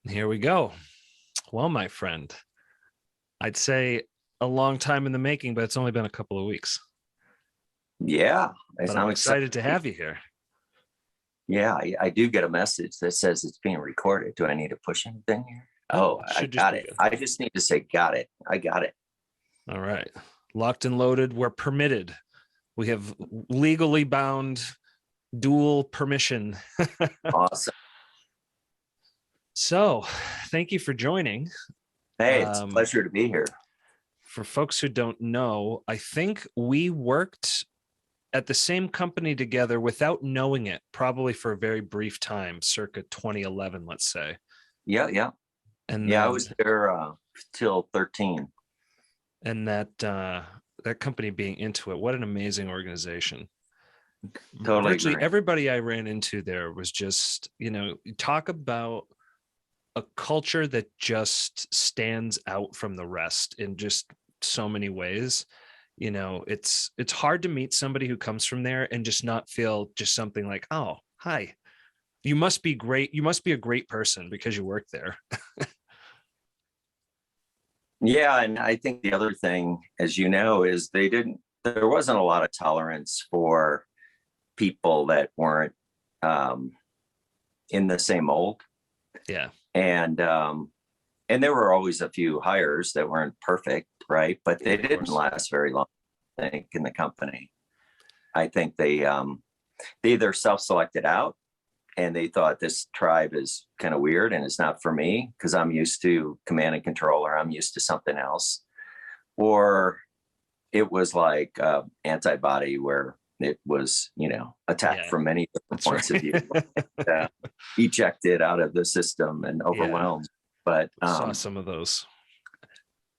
Here we go. Well, my friend, I'd say a long time in the making, but it's only been a couple of weeks. Yeah, But I'm I'm excited. excited to have you here. Yeah, I do get a message that says it's being recorded. Do I need to push anything here? Nope, Oh, it I should just got be it. good. I just need to say, got it. I got it. All right. Locked and loaded. We're permitted. We have legally bound dual permission. Awesome. So, thank you for joining. Hey, it's a Um, pleasure to be here. for folks who don't know, I think we worked at the same company together without knowing it, probably for a very brief time, circa 2011, let's say. Yeah, yeah. And Yeah, I then was there till 13. that company being Intuit, what an amazing organization. Totally Virtually agree. everybody I ran into there was just, talk about a culture that just stands out from the rest in just so many ways. It's hard to meet somebody who comes from there and just not feel just something like, oh, hi, you must be great, you must be a great person because you work there. Yeah, and I think the other thing, as you know, is there wasn't a lot of tolerance for people that weren't um, in the same mold. Yeah, And and there were always a few hires that weren't perfect, right? But they of didn't course. last very long, I think, in the company. I think they either self-selected out and they thought this tribe is kind of weird and it's not for me because I'm used to command and control or I'm used to something else. Or it was like antibody where it was, attacked Yeah, from many different that's points of view, right. ejected out of the system and Yeah, overwhelmed. But saw some of those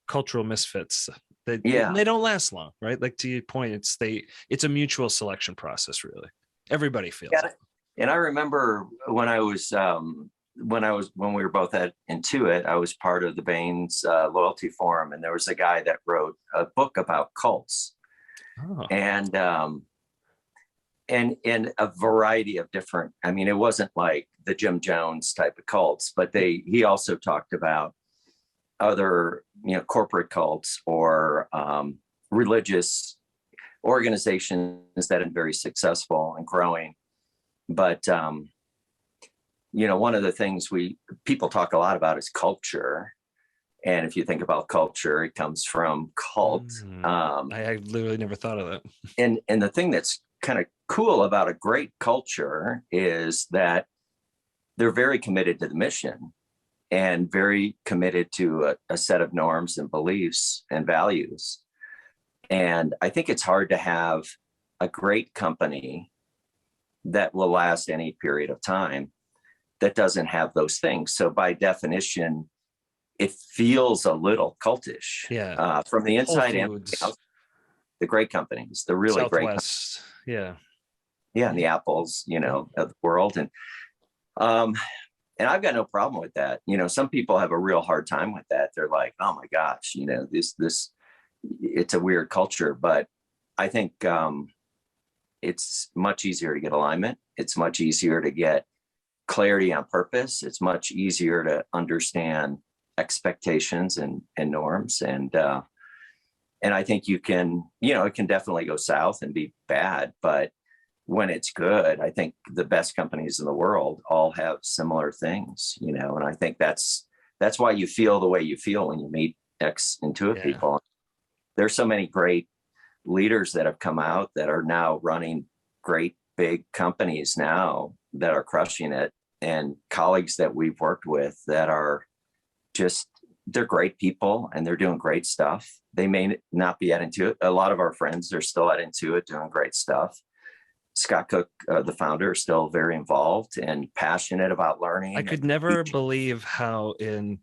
cultural misfits. They yeah, don't last long, right? Like, to your point, it's a mutual selection process, really. Everybody feels yeah. it. And I remember when we were both at Intuit, I was part of the Baines loyalty forum, and there was a guy that wrote a book about cults, Oh, and and a variety of different. I mean, it wasn't like the Jim Jones type of cults, but he also talked about other corporate cults or religious organizations that are very successful and growing. But one of the things people talk a lot about is culture. And if you think about culture, it comes from cult. I literally never thought of that. And the thing that's kind of cool about a great culture is that they're very committed to the mission and very committed to a set of norms and beliefs and values. And I think it's hard to have a great company that will last any period of time that doesn't have those things. So by definition, it feels a little cultish Yeah, from the Whole inside and Foods, the great companies, the really great companies. Southwest. Yeah, Yeah, and the Apples, yep. of the world. Um, and I've got no problem with that. Some people have a real hard time with that. They're like, oh my gosh, this, it's a weird culture. But I think it's much easier to get alignment. It's much easier to get clarity on purpose. It's much easier to understand expectations and norms. And I think it can definitely go south and be bad, but when it's good, I think the best companies in the world all have similar things, and I think that's why you feel the way you feel when you meet ex-Intuit Yeah, people. There's so many great leaders that have come out that are now running great big companies now that are crushing it, and colleagues that we've worked with that are just, they're great people and they're doing great stuff. They may not be at Intuit. A lot of our friends are still at Intuit doing great stuff. Scott Cook, the founder, is still very involved and passionate about I learning and could never teaching. believe how in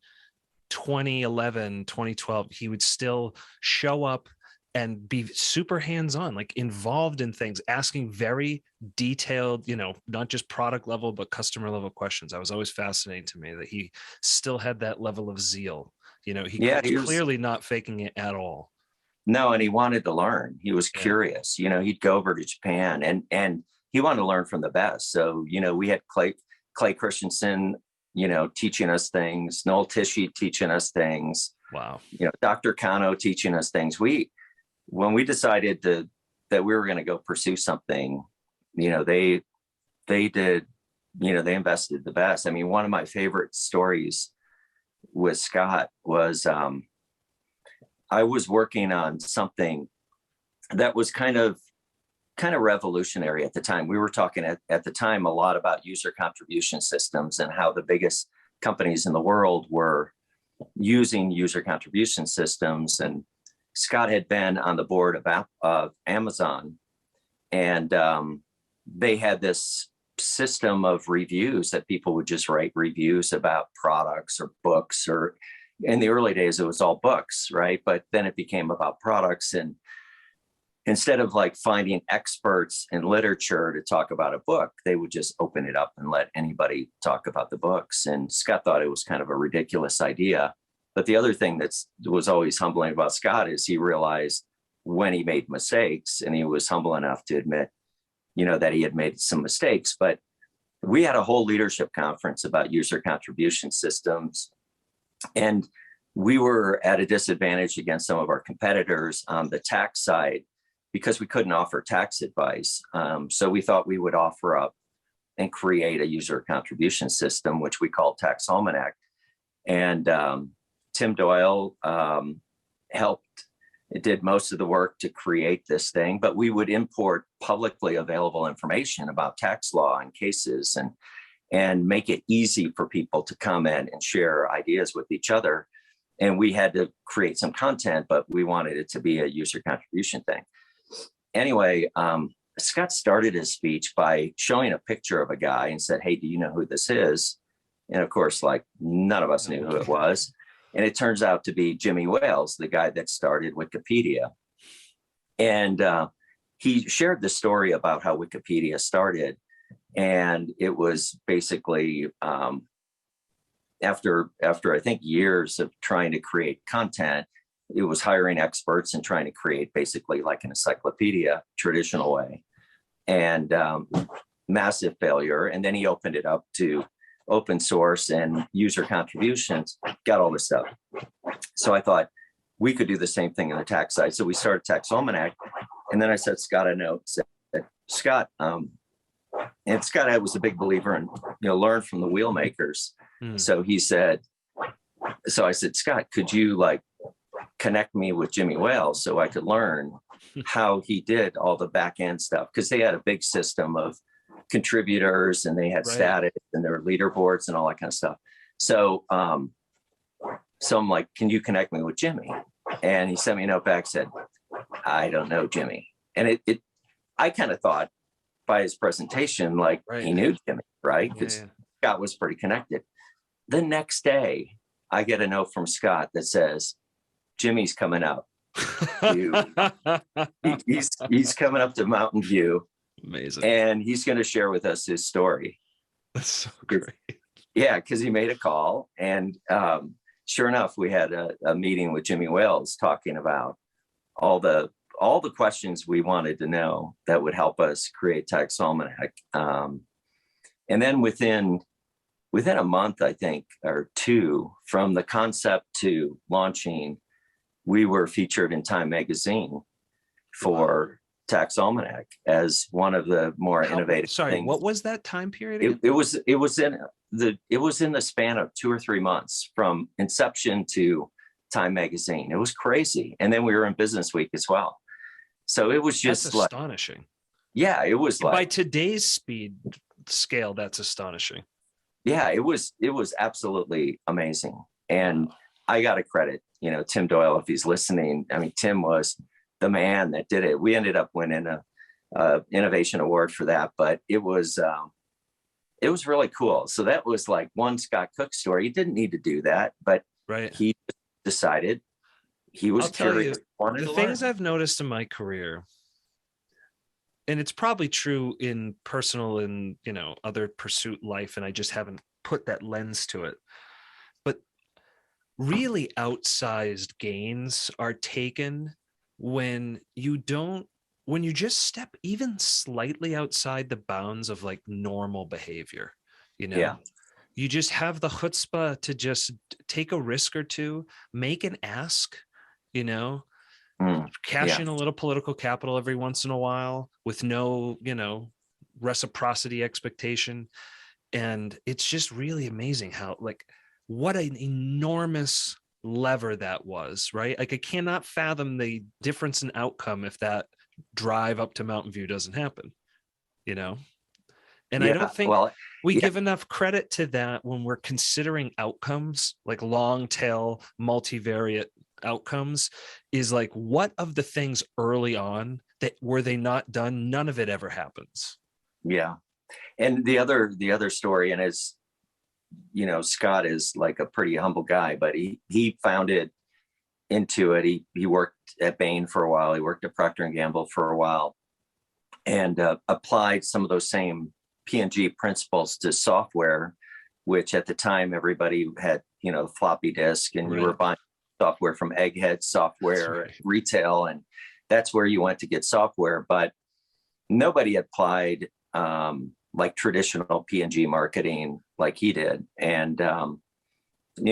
2011, 2012, he would still show up and be super hands-on, like involved in things, asking very detailed, not just product level, but customer level questions. I was always fascinating to me that he still had that level of zeal. He Yeah, was he was. clearly not faking it at all. No, and he wanted to learn. He was Yeah. curious. He'd go over to Japan and he wanted to learn from the best. So we had Clay Christensen teaching us things, Noel Tishy teaching us things, Wow. Dr. Kano teaching us things. When we decided that we were going to go pursue something, they did, they invested the best. I mean, one of my favorite stories with Scott was, I was working on something that was kind of revolutionary at the time. We were talking at the time a lot about user contribution systems and how the biggest companies in the world were using user contribution systems. And Scott had been on the board of Amazon, and they had this system of reviews that people would just write reviews about products or books, or in the early days, it was all books, right? But then it became about products. And instead of like finding experts in literature to talk about a book, they would just open it up and let anybody talk about the books. And Scott thought it was kind of a ridiculous idea. But the other thing that was always humbling about Scott is he realized when he made mistakes, and he was humble enough to admit, that he had made some mistakes. But we had a whole leadership conference about user contribution systems, and we were at a disadvantage against some of our competitors on the tax side because we couldn't offer tax advice. So we thought we would offer up and create a user contribution system, which we called Tax Almanac. And Tim Doyle did most of the work to create this thing, but we would import publicly available information about tax law and cases, and make it easy for people to come in and share ideas with each other. And we had to create some content, but we wanted it to be a user contribution thing. Anyway, Scott started his speech by showing a picture of a guy and said, "Hey, do you know who this is?" And of course, like, none of us knew who it was. And it turns out to be Jimmy Wales, the guy that started Wikipedia. And he shared the story about how Wikipedia started. And it was basically after I think years of trying to create content, it was hiring experts and trying to create basically like an encyclopedia traditional way, and massive failure. And then he opened it up to open source and user contributions, got all this stuff. So I thought we could do the same thing on the tax side. So we started Tax Almanac. And then I sent Scott a note, said, Scott, and Scott was a big believer in, learn from the wheel makers. So he said, I said, Scott, could you like connect me with Jimmy Wales so I could learn how he did all the back end stuff? Because they had a big system of contributors, and they had status, and there were leaderboards and all that kind of stuff. So I'm like, can you connect me with Jimmy? And he sent me a note back, said, I don't know Jimmy. And I kind of thought by his presentation, like he knew Jimmy, right? Because Scott was pretty connected. The next day, I get a note from Scott that says, Jimmy's coming up. He's coming up to Mountain View. Amazing. And he's going to share with us his story. That's so great. Yeah, because he made a call. And sure enough, we had a meeting with Jimmy Wales talking about all the questions we wanted to know that would help us create Tax Almanac. And then within a month, I think, or two, from the concept to launching, we were featured in Time magazine for Tax Almanac as one of the more innovative things. What was that time period? It was in the span of 2 or 3 months from inception to Time magazine. It was crazy. And then we were in Business Week as well. So it was just astonishing. Yeah, it was by today's speed scale, that's astonishing. Yeah, it was absolutely amazing. And I got to credit, Tim Doyle, if he's listening. I mean, Tim was the man that did it. We ended up winning a innovation award for that, but it was really cool. So that was like one Scott Cook story. He didn't need to do that, but he decided he was curious. The things I've noticed in my career, and it's probably true in personal and other pursuit life, and I just haven't put that lens to it, but really outsized gains are taken when you just step even slightly outside the bounds of like normal behavior, you just have the chutzpah to just take a risk or two, make an ask, you know, cash Yeah. in a little political capital every once in a while with no, reciprocity expectation. And it's just really amazing how, like, what an enormous lever that was, right? Like, I cannot fathom the difference in outcome if that drive up to Mountain View doesn't happen, you know? And I don't Yeah. think Well, we yeah. give enough credit to that when we're considering outcomes, like long tail, multivariate outcomes, is like, what of the things early on that were they not done? None of it ever happens. Yeah. And the other story, and is, Scott is like a pretty humble guy, but he founded Intuit. He worked at Bain for a while. He worked at Procter and Gamble for a while, and applied some of those same P&G principles to software, which at the time everybody had, floppy disk, and you were buying software from Egghead Software Retail, and that's where you went to get software. But nobody applied like traditional P&G marketing like he did, and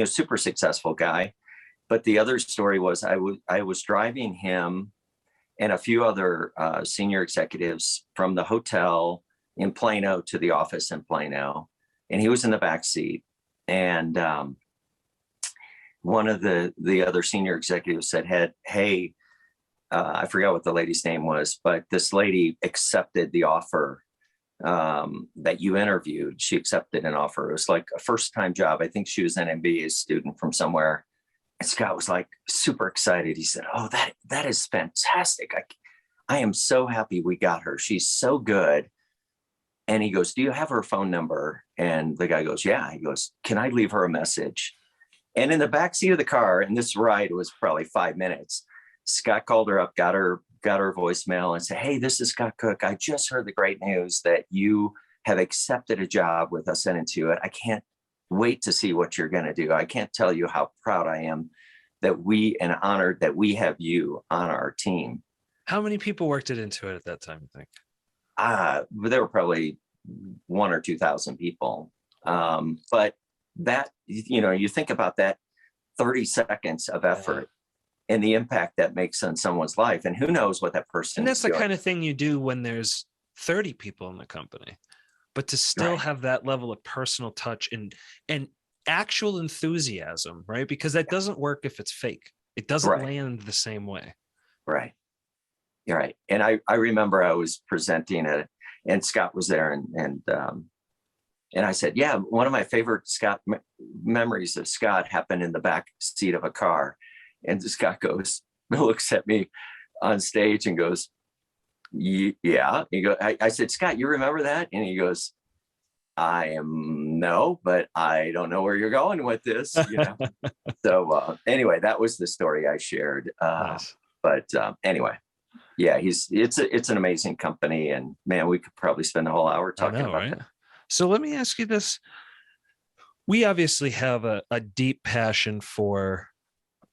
super successful guy. But the other story was I was driving him and a few other senior executives from the hotel in Plano to the office in Plano, and he was in the back seat. And one of the other senior executives said, "Hey, I forgot what the lady's name was, but this lady accepted the offer that you interviewed. She accepted an offer. It was like a first-time job. I think she was an MBA student from somewhere." And Scott was like super excited. He said, "Oh, that is fantastic. I am so happy we got her. She's so good." And he goes, "Do you have her phone number?" And the guy goes, "Yeah." He goes, "Can I leave her a message?" And in the backseat of the car, and this ride was probably 5 minutes, Scott called her up, got her voicemail, and said, "Hey, this is Scott Cook. I just heard the great news that you have accepted a job with us at Intuit. I can't wait to see what you're going to do. I can't tell you how proud I am and honored that we have you on our team." How many people worked at Intuit at that time, you think? There were probably 1,000 or 2,000 people. But that, you think about that 30 seconds of effort and the impact that makes on someone's life. And who knows what that person And is that's the doing. kind of thing you do when there's 30 people in the company. But to still have that level of personal touch and actual enthusiasm, right? Because that doesn't work if it's fake. It doesn't land the same way. Right. You're right. And I remember I was presenting and Scott was there, and I said, "Yeah, one of my favorite memories of Scott happened in the back seat of a car." And Scott looks at me on stage and goes, "Yeah." I said, "Scott, you remember that?" And he goes, No, but I don't know where you're going with this." So anyway, that was the story I shared. Nice. But anyway, yeah, it's an amazing company, and man, we could probably spend a whole hour talking about that. So let me ask you this. We obviously have a deep passion for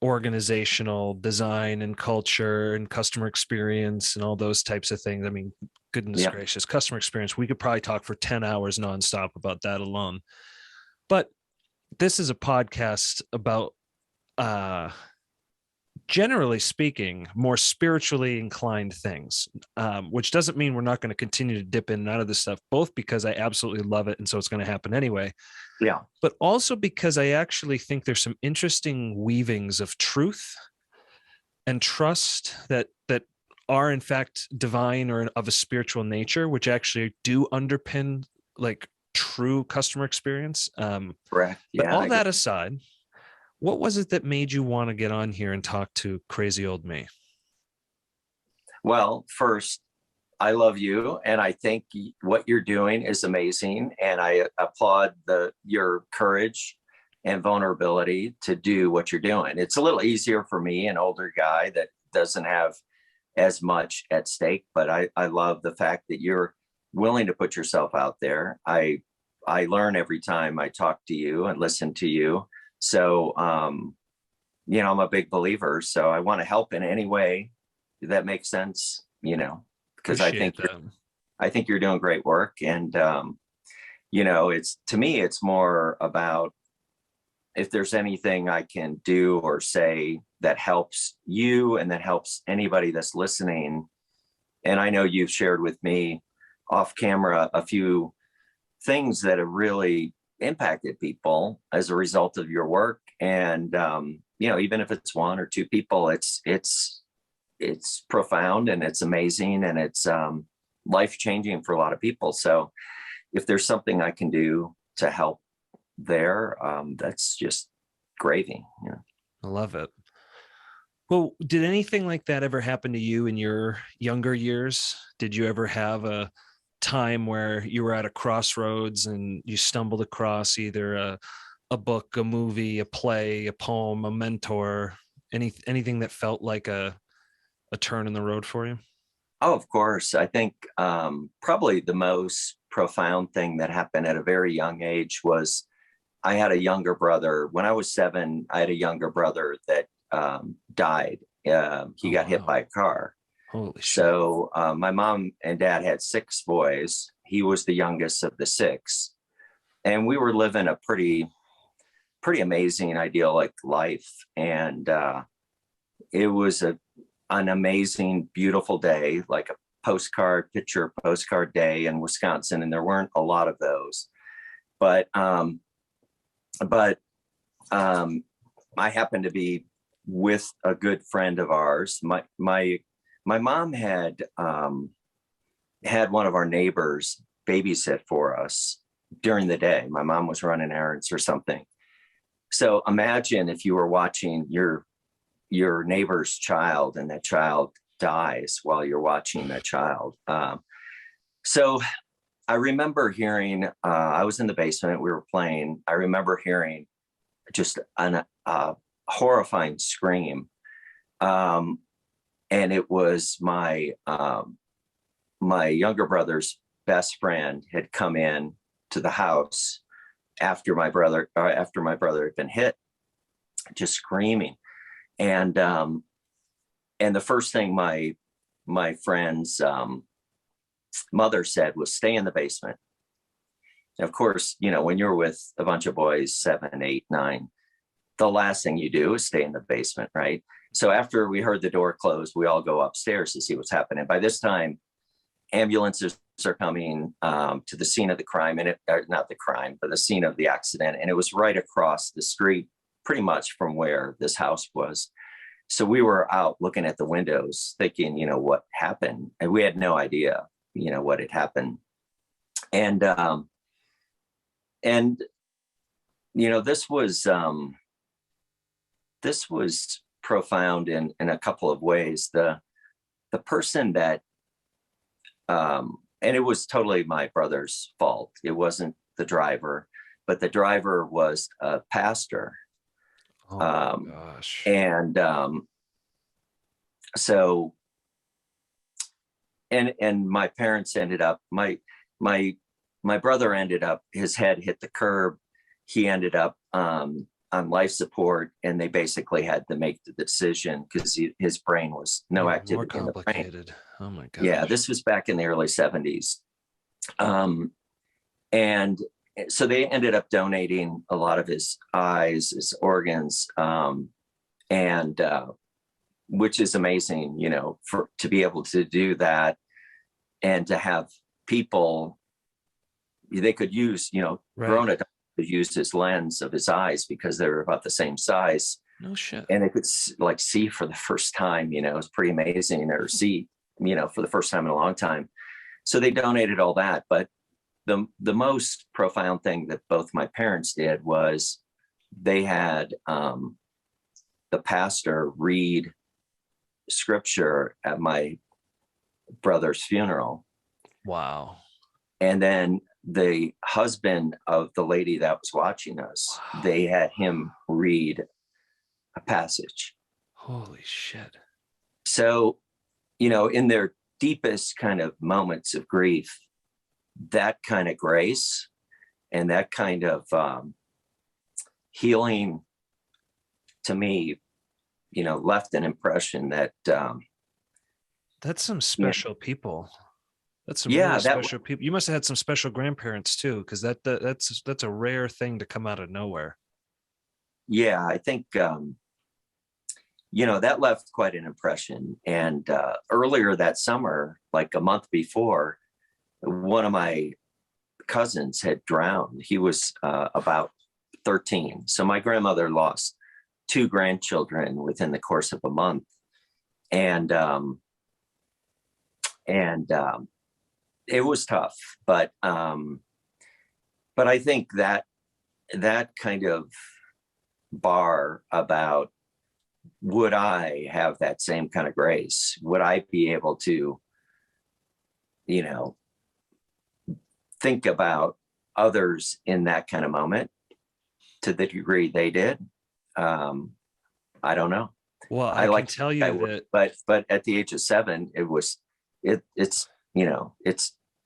organizational design and culture and customer experience and all those types of things. I mean, goodness gracious, customer experience. We could probably talk for 10 hours nonstop about that alone. But this is a podcast about, generally speaking, more spiritually inclined things, which doesn't mean we're not going to continue to dip in and out of this stuff, both because I absolutely love it. And so it's going to happen anyway. Yeah. But also because I actually think there's some interesting weavings of truth and trust that are in fact divine or of a spiritual nature, which actually do underpin like true customer experience. Correct. But all that aside, what was it that made you want to get on here and talk to crazy old me? Well, first, I love you, and I think what you're doing is amazing, and I applaud your courage and vulnerability to do what you're doing. It's a little easier for me, an older guy that doesn't have as much at stake, but I love the fact that you're willing to put yourself out there. I learn every time I talk to you and listen to you. So, I'm a big believer. So I want to help in any way that makes sense, because I think you're doing great work. And It's, to me, it's more about if there's anything I can do or say that helps you and that helps anybody that's listening. And I know you've shared with me off camera a few things that have really impacted people as a result of your work. And even if it's one or two people, it's profound and it's amazing and it's life changing for a lot of people. So if there's something I can do to help there, that's just gravy. I love it. Well, did anything like that ever happen to you in your younger years? Did you ever have a time where you were at a crossroads and you stumbled across either a book, a movie, a play, a poem, a mentor, anything that felt like a turn in the road for you? Oh, of course. I think probably the most profound thing that happened at a very young age was I had a younger brother. When I was 7, I had a younger brother that died. He Oh, got hit wow. by a car. Holy shit. So my mom and dad had 6 boys. He was the youngest of the 6. And we were living a pretty amazing, idyllic life. And it was an amazing, beautiful day, like a picture postcard day in Wisconsin. And there weren't a lot of those. But but I happened to be with a good friend of ours. My mom had had one of our neighbors babysit for us during the day. My mom was running errands or something. So imagine if you were watching your neighbor's child and that child dies while you're watching that child. So I remember hearing, I was in the basement, we were playing. I remember hearing just a horrifying scream. And it was my younger brother's best friend had come in to the house after my brother had been hit, just screaming. And the first thing my friend's mother said was, "Stay in the basement." And of course, when you're with a bunch of boys, 7, 8, 9, the last thing you do is stay in the basement, right? So after we heard the door close, we all go upstairs to see what's happening. By this time, ambulances are coming to the scene of the crime, and not the crime, but the scene of the accident. And it was right across the street, pretty much from where this house was. So we were out looking at the windows thinking, what happened? And we had no idea, what had happened. And this was profound in a couple of ways. The person that and it was totally my brother's fault. It wasn't the driver, but the driver was a pastor. Oh my gosh. And so and my parents ended up, my brother ended up, his head hit the curb. He ended up on life support, and they basically had to make the decision because his brain was no Even more activity in the brain. complicated. Oh my Yeah, gosh. this was back in the early 70s. And so they ended up donating a lot of his eyes, his organs, and which is amazing, to be able to do that and to have people, they could use, Right. grown adults could use his lens of his eyes because they were about the same size. No shit. And they could see for the first time, it was pretty amazing, or see, for the first time in a long time. So they donated all that. But the most profound thing that both my parents did was they had the pastor read scripture at my brother's funeral. Wow. And then the husband of the lady that was watching us, they had him read a passage. Holy shit. So, in their deepest kind of moments of grief, that kind of grace and that kind of healing, to me, left an impression that That's some special people. That's some really Yeah, special people. You must have had some special grandparents too, because that's a rare thing to come out of nowhere. yeah, I think, that left quite an impression. And earlier that summer, like a month before, one of my cousins had drowned. He was about 13. So my grandmother lost two grandchildren within the course of a month. And it was tough, but I think that kind of bar about, would I have that same kind of grace? Would I be able to, you know, think about others in that kind of moment to the degree they did? I don't know. Well, I I can like to tell think I you would, that but at the age of 7, it's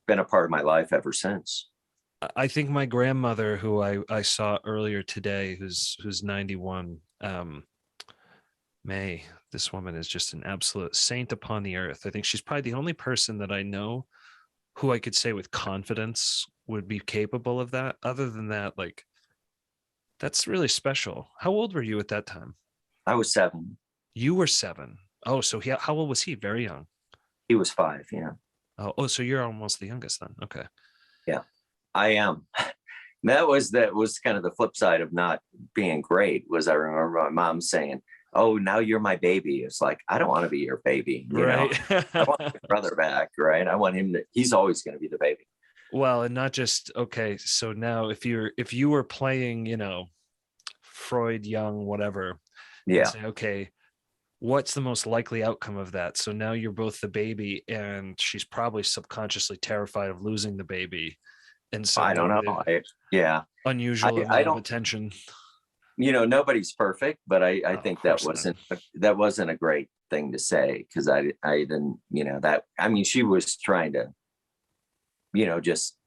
been a part of my life ever since. I think my grandmother, who I saw earlier today, who's 91, May, this woman is just an absolute saint upon the earth. I think she's probably the only person that I know who I could say with confidence would be capable of that. Other than that, like, that's really special. How old were you at that time? I was 7. You were 7. Oh, so how old was he? Very young. He was 5. Yeah. Oh, so you're almost the youngest then. Okay. Yeah, I am. That was kind of the flip side of not being great. Was I remember my mom saying, "Oh, now you're my baby." It's like, I don't want to be your baby. Right. I want my brother back, right? I want him to. He's always going to be the baby. Well, and not just okay. So now, if you were playing, Freud, Young, whatever, and Yeah, say, okay, what's the most likely outcome of that? So now you're both the baby, and she's probably subconsciously terrified of losing the baby, and so I don't maybe know. the Yeah, unusual I amount of don't. attention. Nobody's perfect, but I Oh, of think that course not. wasn't a great thing to say, because I didn't, that, I mean, she was trying to, just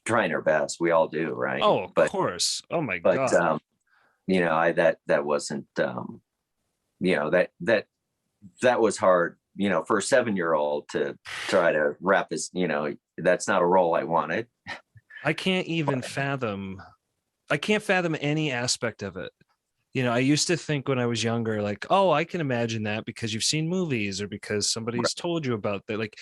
trying her best. We all do, right? Oh, of course. Oh my But God. I that wasn't, that was hard, for a 7-year-old to try to wrap his, that's not a role I wanted. I can't even fathom. I can't fathom any aspect of it. I used to think when I was younger, like, oh, I can imagine that because you've seen movies or because somebody's told you about that. Like,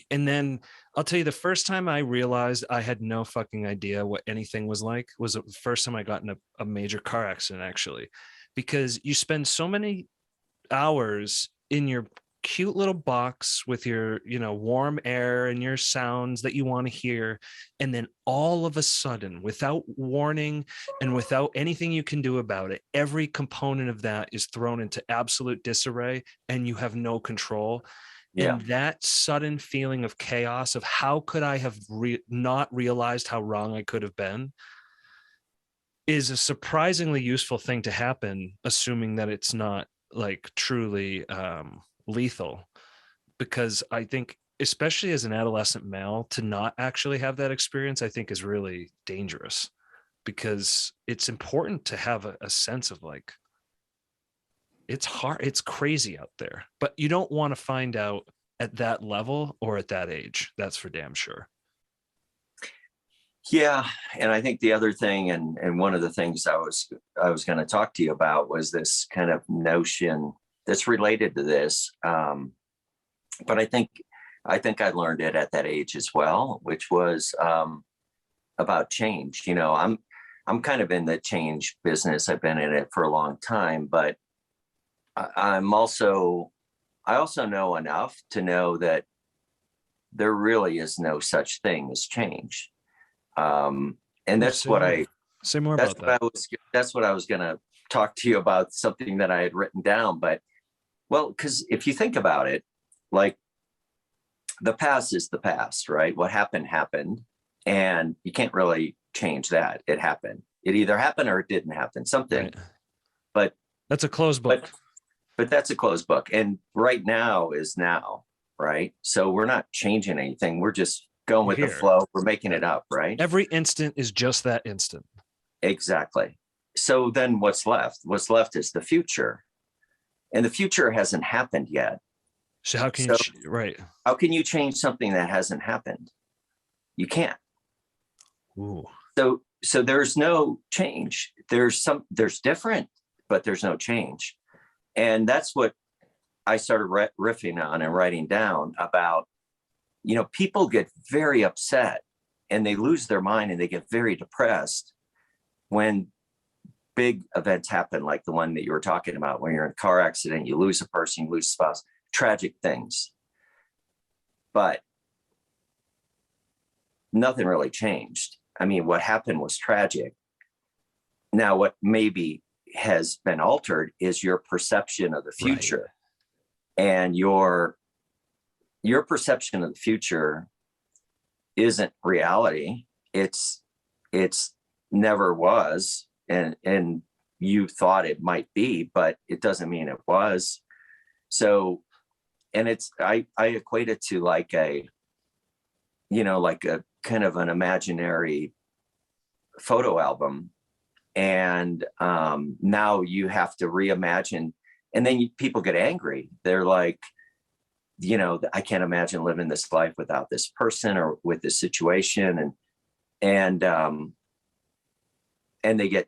and then I'll tell you, the first time I realized I had no fucking idea what anything was like was the first time I got in a major car accident, actually, because you spend so many hours in your cute little box with your warm air and your sounds that you want to hear, and then all of a sudden, without warning and without anything you can do about it, every component of that is thrown into absolute disarray and you have no control. Yeah. And that sudden feeling of chaos of how could I have not realized how wrong I could have been is a surprisingly useful thing to happen, assuming that it's not like truly lethal. Because I think, especially as an adolescent male, to not actually have that experience, I think is really dangerous, because it's important to have a sense of like, it's hard, it's crazy out there, but you don't want to find out at that level or at that age. That's for damn sure. Yeah, and I think the other thing, and one of the things I was going to talk to you about, was this kind of notion that's related to this. But I think I learned it at that age as well, which was about change. I'm kind of in the change business. I've been in it for a long time, but I'm also I also know enough to know that there really is no such thing as change. And Oh, say more. Say more about that. that's what I was going to talk to you about, something that I had written down. But, well, because if you think about it, like, the past is the past, right? What happened happened, and you can't really change that. It happened. It either happened or it didn't happen. Something, Right. but That's a closed but book. but that's a closed book. And right now is now, right? So we're not changing anything. We're just going We're with the here. flow. We're making Yeah. it up, right? Every instant is just that instant. Exactly. So then what's left? What's left is the future. And the future hasn't happened yet. So how can you, So right. how can you change something that hasn't happened? You can't. Ooh. So there's no change. There's different, but there's no change. And that's what I started riffing on and writing down about, people get very upset and they lose their mind and they get very depressed when big events happen, like the one that you were talking about, when you're in a car accident, you lose a person, you lose a spouse, tragic things. But nothing really changed. I mean, what happened was tragic. Now, what maybe has been altered is your perception of the Right. future. And your perception of the future isn't reality. It's never was. And you thought it might be, but it doesn't mean it was. So, and I equate it to like a kind of an imaginary photo album. And now you have to reimagine, and then people get angry. They're like, I can't imagine living this life without this person or with this situation. And they get,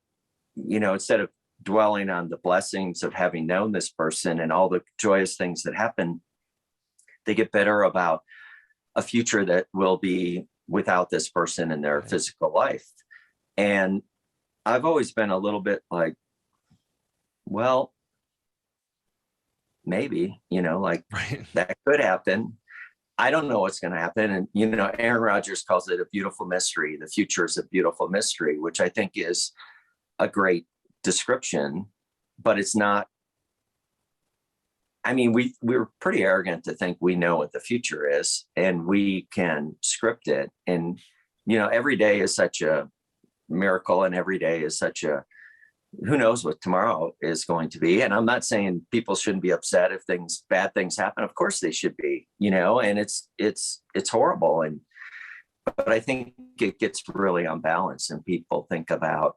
instead of dwelling on the blessings of having known this person and all the joyous things that happen, they get bitter about a future that will be without this person in their physical life. And I've always been a little bit like, well, maybe, Right. that could happen. I don't know what's going to happen. And, Aaron Rodgers calls it a beautiful mystery. The future is a beautiful mystery, which I think is a great description, but it's not. I mean, we're pretty arrogant to think we know what the future is and we can script it. And, every day is such a miracle, and every day is such a, who knows what tomorrow is going to be. And I'm not saying people shouldn't be upset if bad things happen. Of course they should be, and it's horrible. But I think it gets really unbalanced, and people think about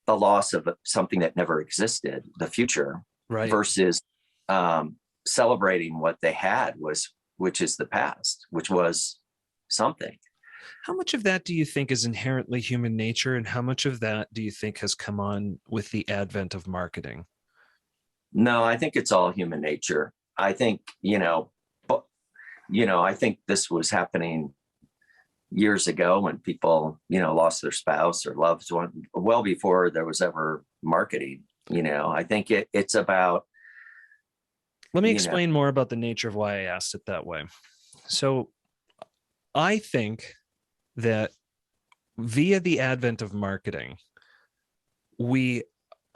the loss of something that never existed, the future, Right. versus celebrating what they had, which is the past, which was something. How much of that do you think is inherently human nature, and how much of that do you think has come on with the advent of marketing? No, I think it's all human nature. I think, I think this was happening years ago when people, lost their spouse or loved one, well before there was ever marketing. I think it's about. Let me explain more about the nature of why I asked it that way. So I think that via the advent of marketing, we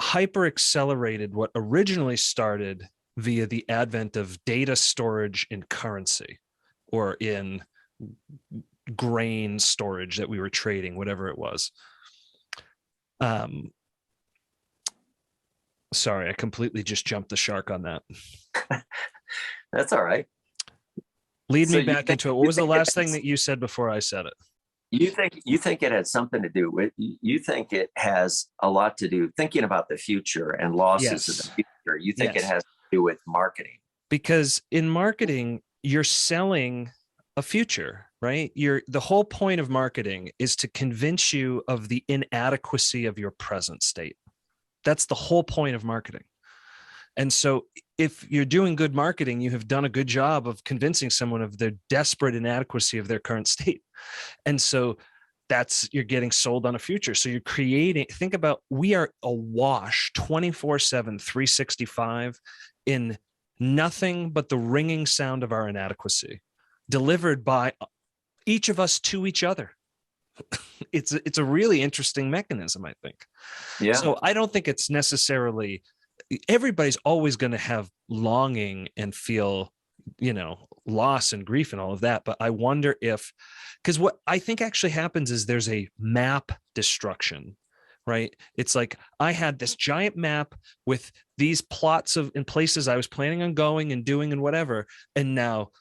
hyper accelerated what originally started via the advent of data storage in currency or in grain storage that we were trading, whatever it was. Sorry, I completely just jumped the shark on that. That's all right. Lead me back into it. What was the last thing that you said before I said it? You think it had something to do with, you think it has a lot to do, thinking about the future and losses of the future. You think it has to do with marketing. Because in marketing, you're selling a future, right? The whole point of marketing is to convince you of the inadequacy of your present state. That's the whole point of marketing. And so if you're doing good marketing, you have done a good job of convincing someone of their desperate inadequacy of their current state. And so you're getting sold on a future. So you're creating, think about, we are awash 24/7, 365 in nothing but the ringing sound of our inadequacy, delivered by each of us to each other. It's a really interesting mechanism, I think. Yeah. So I don't think it's necessarily, everybody's always going to have longing and feel, loss and grief and all of that. But I wonder if, because what I think actually happens is there's a map destruction, right? It's like I had this giant map with these plots in places I was planning on going and doing and whatever. And now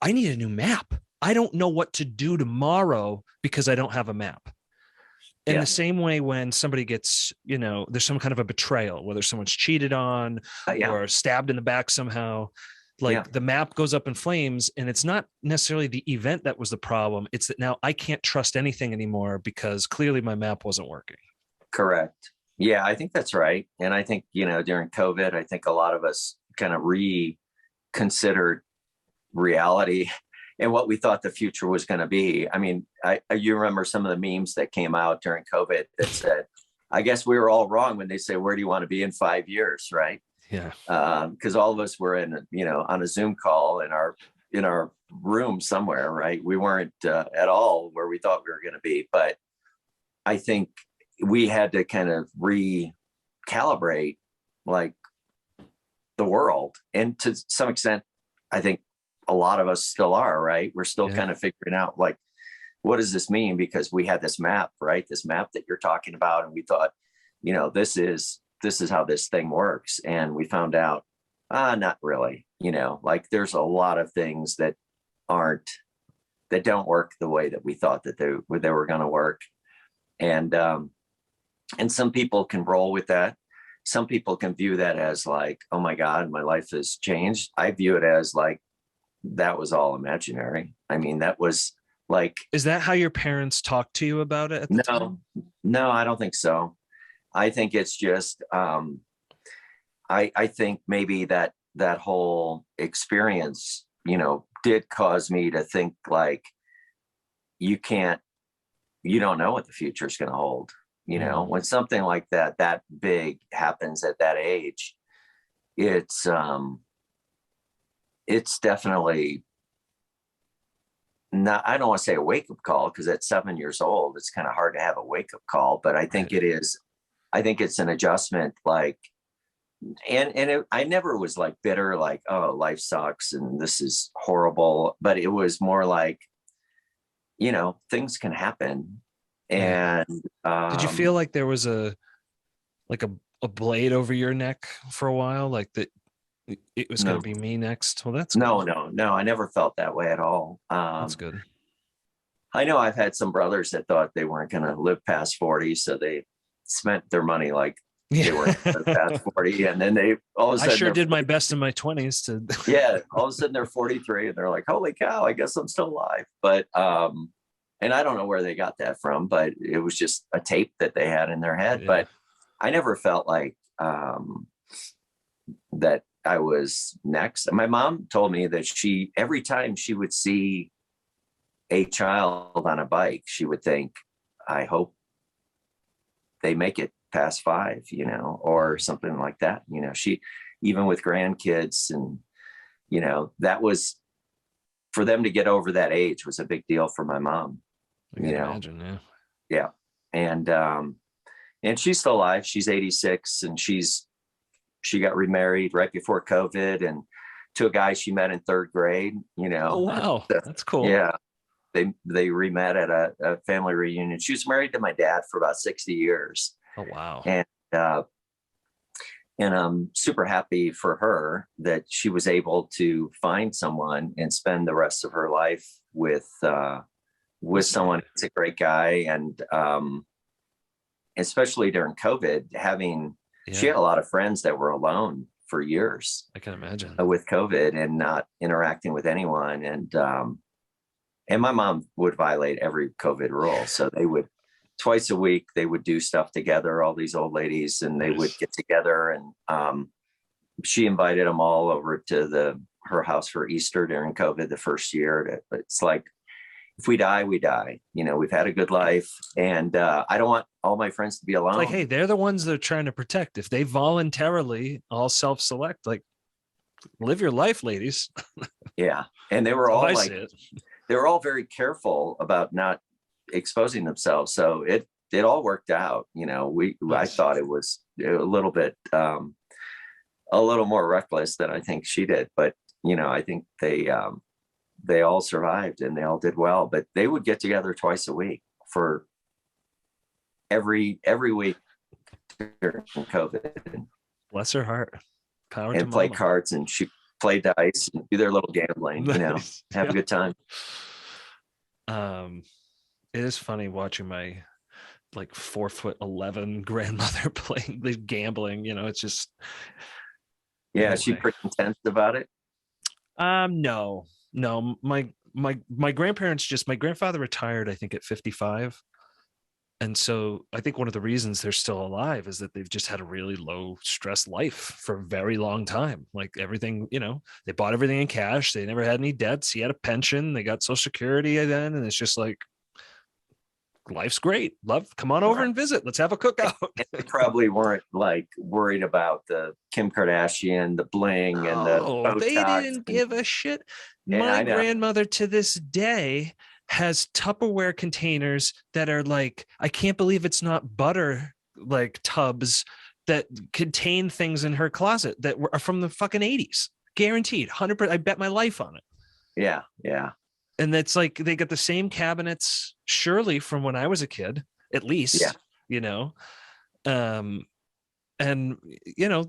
I need a new map. I don't know what to do tomorrow because I don't have a map. In the same way, when somebody gets, there's some kind of a betrayal, whether someone's cheated on or stabbed in the back somehow, Yeah, Like the map goes up in flames, and it's not necessarily the event that was the problem. It's that now I can't trust anything anymore because clearly my map wasn't working. correct. Yeah, I think that's right. And I think, during COVID, I think a lot of us kind of reconsidered reality and what we thought the future was going to be. I mean, you remember some of the memes that came out during COVID that said, I guess we were all wrong when they say, where do you want to be in 5 years? Right. Yeah. Because all of us were on a Zoom call in our room somewhere, right? We weren't at all where we thought we were going to be. But I think we had to kind of recalibrate like the world. And to some extent, I think a lot of us still are, right? We're still kind of figuring out like, what does this mean? Because we had this map, right? This map that you're talking about. And we thought, this is how this thing works. And we found out, not really, like there's a lot of things that don't work the way that we thought that they were going to work. And some people can roll with that. Some people can view that as like, oh my God, my life has changed. I view it as like, that was all imaginary. I mean, that was like, Is that how your parents talked to you about it at the time? No, I don't think so. I think it's just, I think maybe that whole experience, did cause me to think like, you don't know what the future is going to hold. When something like that big happens at that age, it's definitely not, I don't want to say a wake-up call, because at 7 years old, it's kind of hard to have a wake-up call, but I think it is. I think it's an adjustment, like, I never was like bitter, like, oh, life sucks and this is horrible. But it was more like, things can happen. And did you feel like there was a blade over your neck for a while, like that it was going to be me next? Well, that's no, I never felt that way at all. That's good. I know I've had some brothers that thought they weren't going to live past 40, so they spent their money like they weren't going to live past 40, and then they all of a sudden I sure did my best in my 20s to yeah, all of a sudden they're 43 and they're like, holy cow, I guess I'm still alive. But and I don't know where they got that from, but it was just a tape that they had in their head. But I never felt like that I was next. My mom told me that every time she would see a child on a bike, she would think, I hope they make it past 5, or something like that. She, even with grandkids, and, that was, for them to get over that age was a big deal for my mom. I can imagine, yeah. And she's still alive. She's 86, and she got remarried right before COVID, and to a guy she met in 3rd grade. Oh wow, that's cool. Yeah, they re-met at a family reunion. She was married to my dad for about 60 years. Oh wow. And I'm super happy for her that she was able to find someone and spend the rest of her life with someone who's a great guy. And especially during COVID, she had a lot of friends that were alone for years. I can imagine. With COVID and not interacting with anyone. And my mom would violate every COVID rule. So they would, twice a week, they would do stuff together, all these old ladies, and they would get together. And she invited them all over to her house for Easter during COVID the first year. It's like, if we die, we die. We've had a good life, and I don't want all my friends to be alone. It's like, hey, they're the ones they're trying to protect. If they voluntarily all self-select, like, live your life, ladies. Yeah, and they were all like, they were all very careful about not exposing themselves. So it all worked out. I thought it was a little bit, a little more reckless than I think she did, but I think they all survived and they all did well. But they would get together twice a week for every week during COVID. Bless her heart. Power and to play mama. cards, and she play dice and do their little gambling. Nice. Have a good time. It is funny watching my like 4'11" grandmother playing the gambling. It's just She's pretty intense about it. No, no. My grandparents just, my grandfather retired, I think, at 55. And so I think one of the reasons they're still alive is that they've just had a really low stress life for a very long time. Like everything, they bought everything in cash. They never had any debts. He had a pension. They got Social Security then. And it's just like, life's great. Love, come on over Right. and visit. Let's have a cookout. And they probably weren't like worried about the Kim Kardashian, the bling, and the Oh, they Botox. didn't give a shit. And My I know, grandmother to this day has Tupperware containers that are like, I can't believe it's not butter, like tubs that contain things in her closet that are from the fucking 80s. Guaranteed. 100%. I bet my life on it. yeah, yeah, And that's like, they got the same cabinets, surely from when I was a kid, at yeah, least, you know. Um, and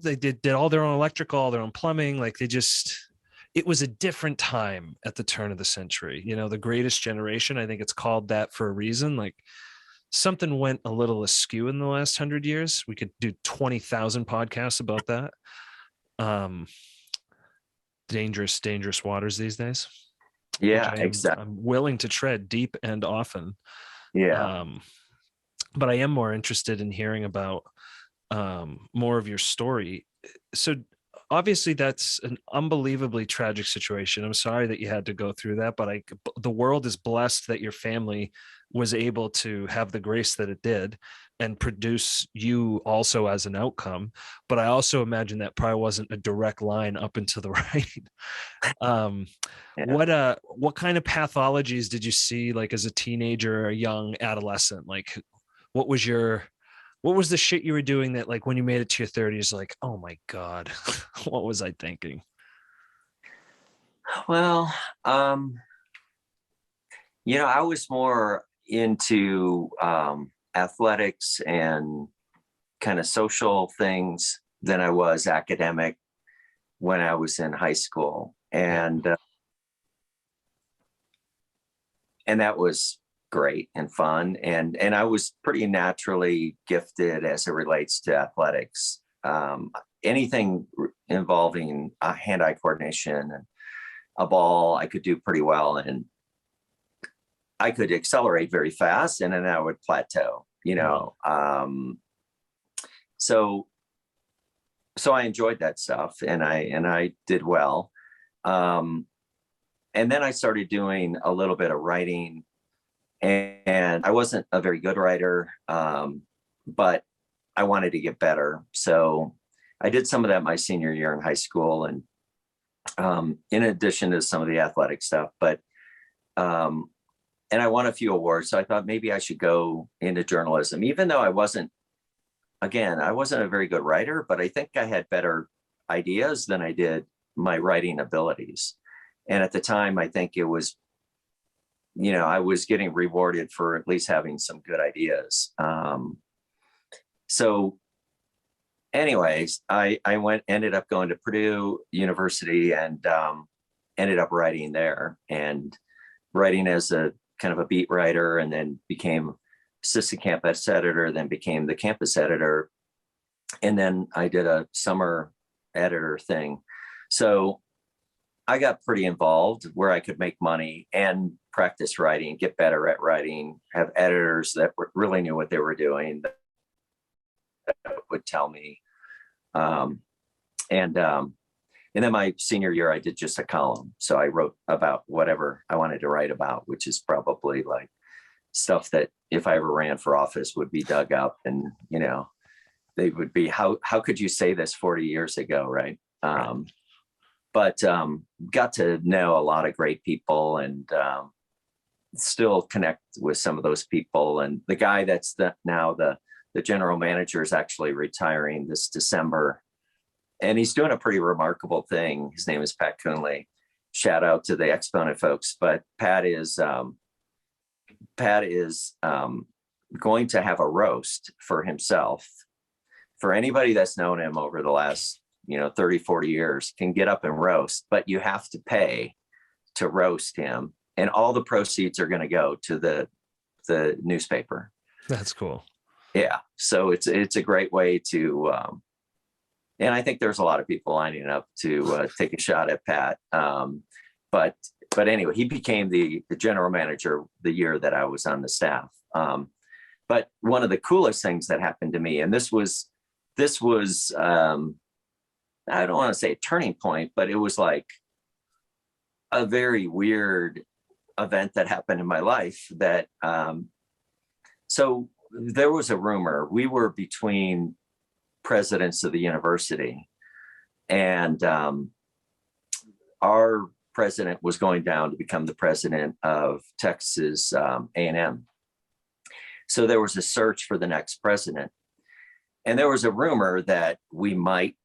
they did all their own electrical, all their own plumbing. Like it was a different time at the turn of the century, the greatest generation. I think it's called that for a reason. Like something went a little askew in the last 100 years. We could do 20,000 podcasts about that. um dangerous waters these days, which yeah, I'm exactly. willing to tread deep and often. Yeah. um but I am more interested in hearing about more of your story. So obviously that's an unbelievably tragic situation. I'm sorry that you had to go through that, but the world is blessed that your family was able to have the grace that it did and produce you also as an outcome. But I also imagine that probably wasn't a direct line up and to the right. um Yeah. what kind of pathologies did you see, like as a teenager or a young adolescent? Like what was your what was the shit you were doing that, like, when you made it to your 30s, like, oh my God, what was I thinking? Well, um, I was more into athletics and kind of social things than I was academic when I was in high school, Yeah. and that was great and fun, and I was pretty naturally gifted as it relates to athletics. Anything involving hand-eye coordination and a ball, I could do pretty well, and I could accelerate very fast, and then I would plateau. Mhm. So so I enjoyed that stuff, and I did well. Um, and then I started doing a little bit of writing, and I wasn't a very good writer, but I wanted to get better. So I did some of that my senior year in high school, and in addition to some of the athletic stuff, but um, and I won a few awards. So I thought maybe I should go into journalism, even though I wasn't a very good writer, but I think I had better ideas than I did my writing abilities. And at the time, I think it was, I was getting rewarded for at least having some good ideas. So, anyways, ended up going to Purdue University, and ended up writing there, and writing as a kind of a beat writer, and then became assistant campus editor, then became the campus editor. And then I did a summer editor thing. So I got pretty involved where I could make money and practice writing, get better at writing, have editors that really knew what they were doing, that would tell me. Um, and and then my senior year, I did just a column. So I wrote about whatever I wanted to write about, which is probably like stuff that if I ever ran for office would be dug up, and they would be, how could you say this 40 years ago, right? Right. But got to know a lot of great people, and still connect with some of those people. And the guy that's now the general manager is actually retiring this December, and he's doing a pretty remarkable thing. His name is Pat Coonley. Shout out to the Exponent folks, but Pat is going to have a roast for himself. For anybody that's known him over the last 30, 40 years can get up and roast, but you have to pay to roast him, and all the proceeds are going to go to the newspaper. That's cool. Yeah, so it's a great way to And I think there's a lot of people lining up to take a shot at Pat. But anyway, he became the general manager the year that I was on the staff. But one of the coolest things that happened to me, and this was I don't want to say a turning point, but it was like a very weird event that happened in my life. That so there was a rumor, we were between presidents of the university, and our president was going down to become the president of Texas A&M. So there was a search for the next president, and there was a rumor that we might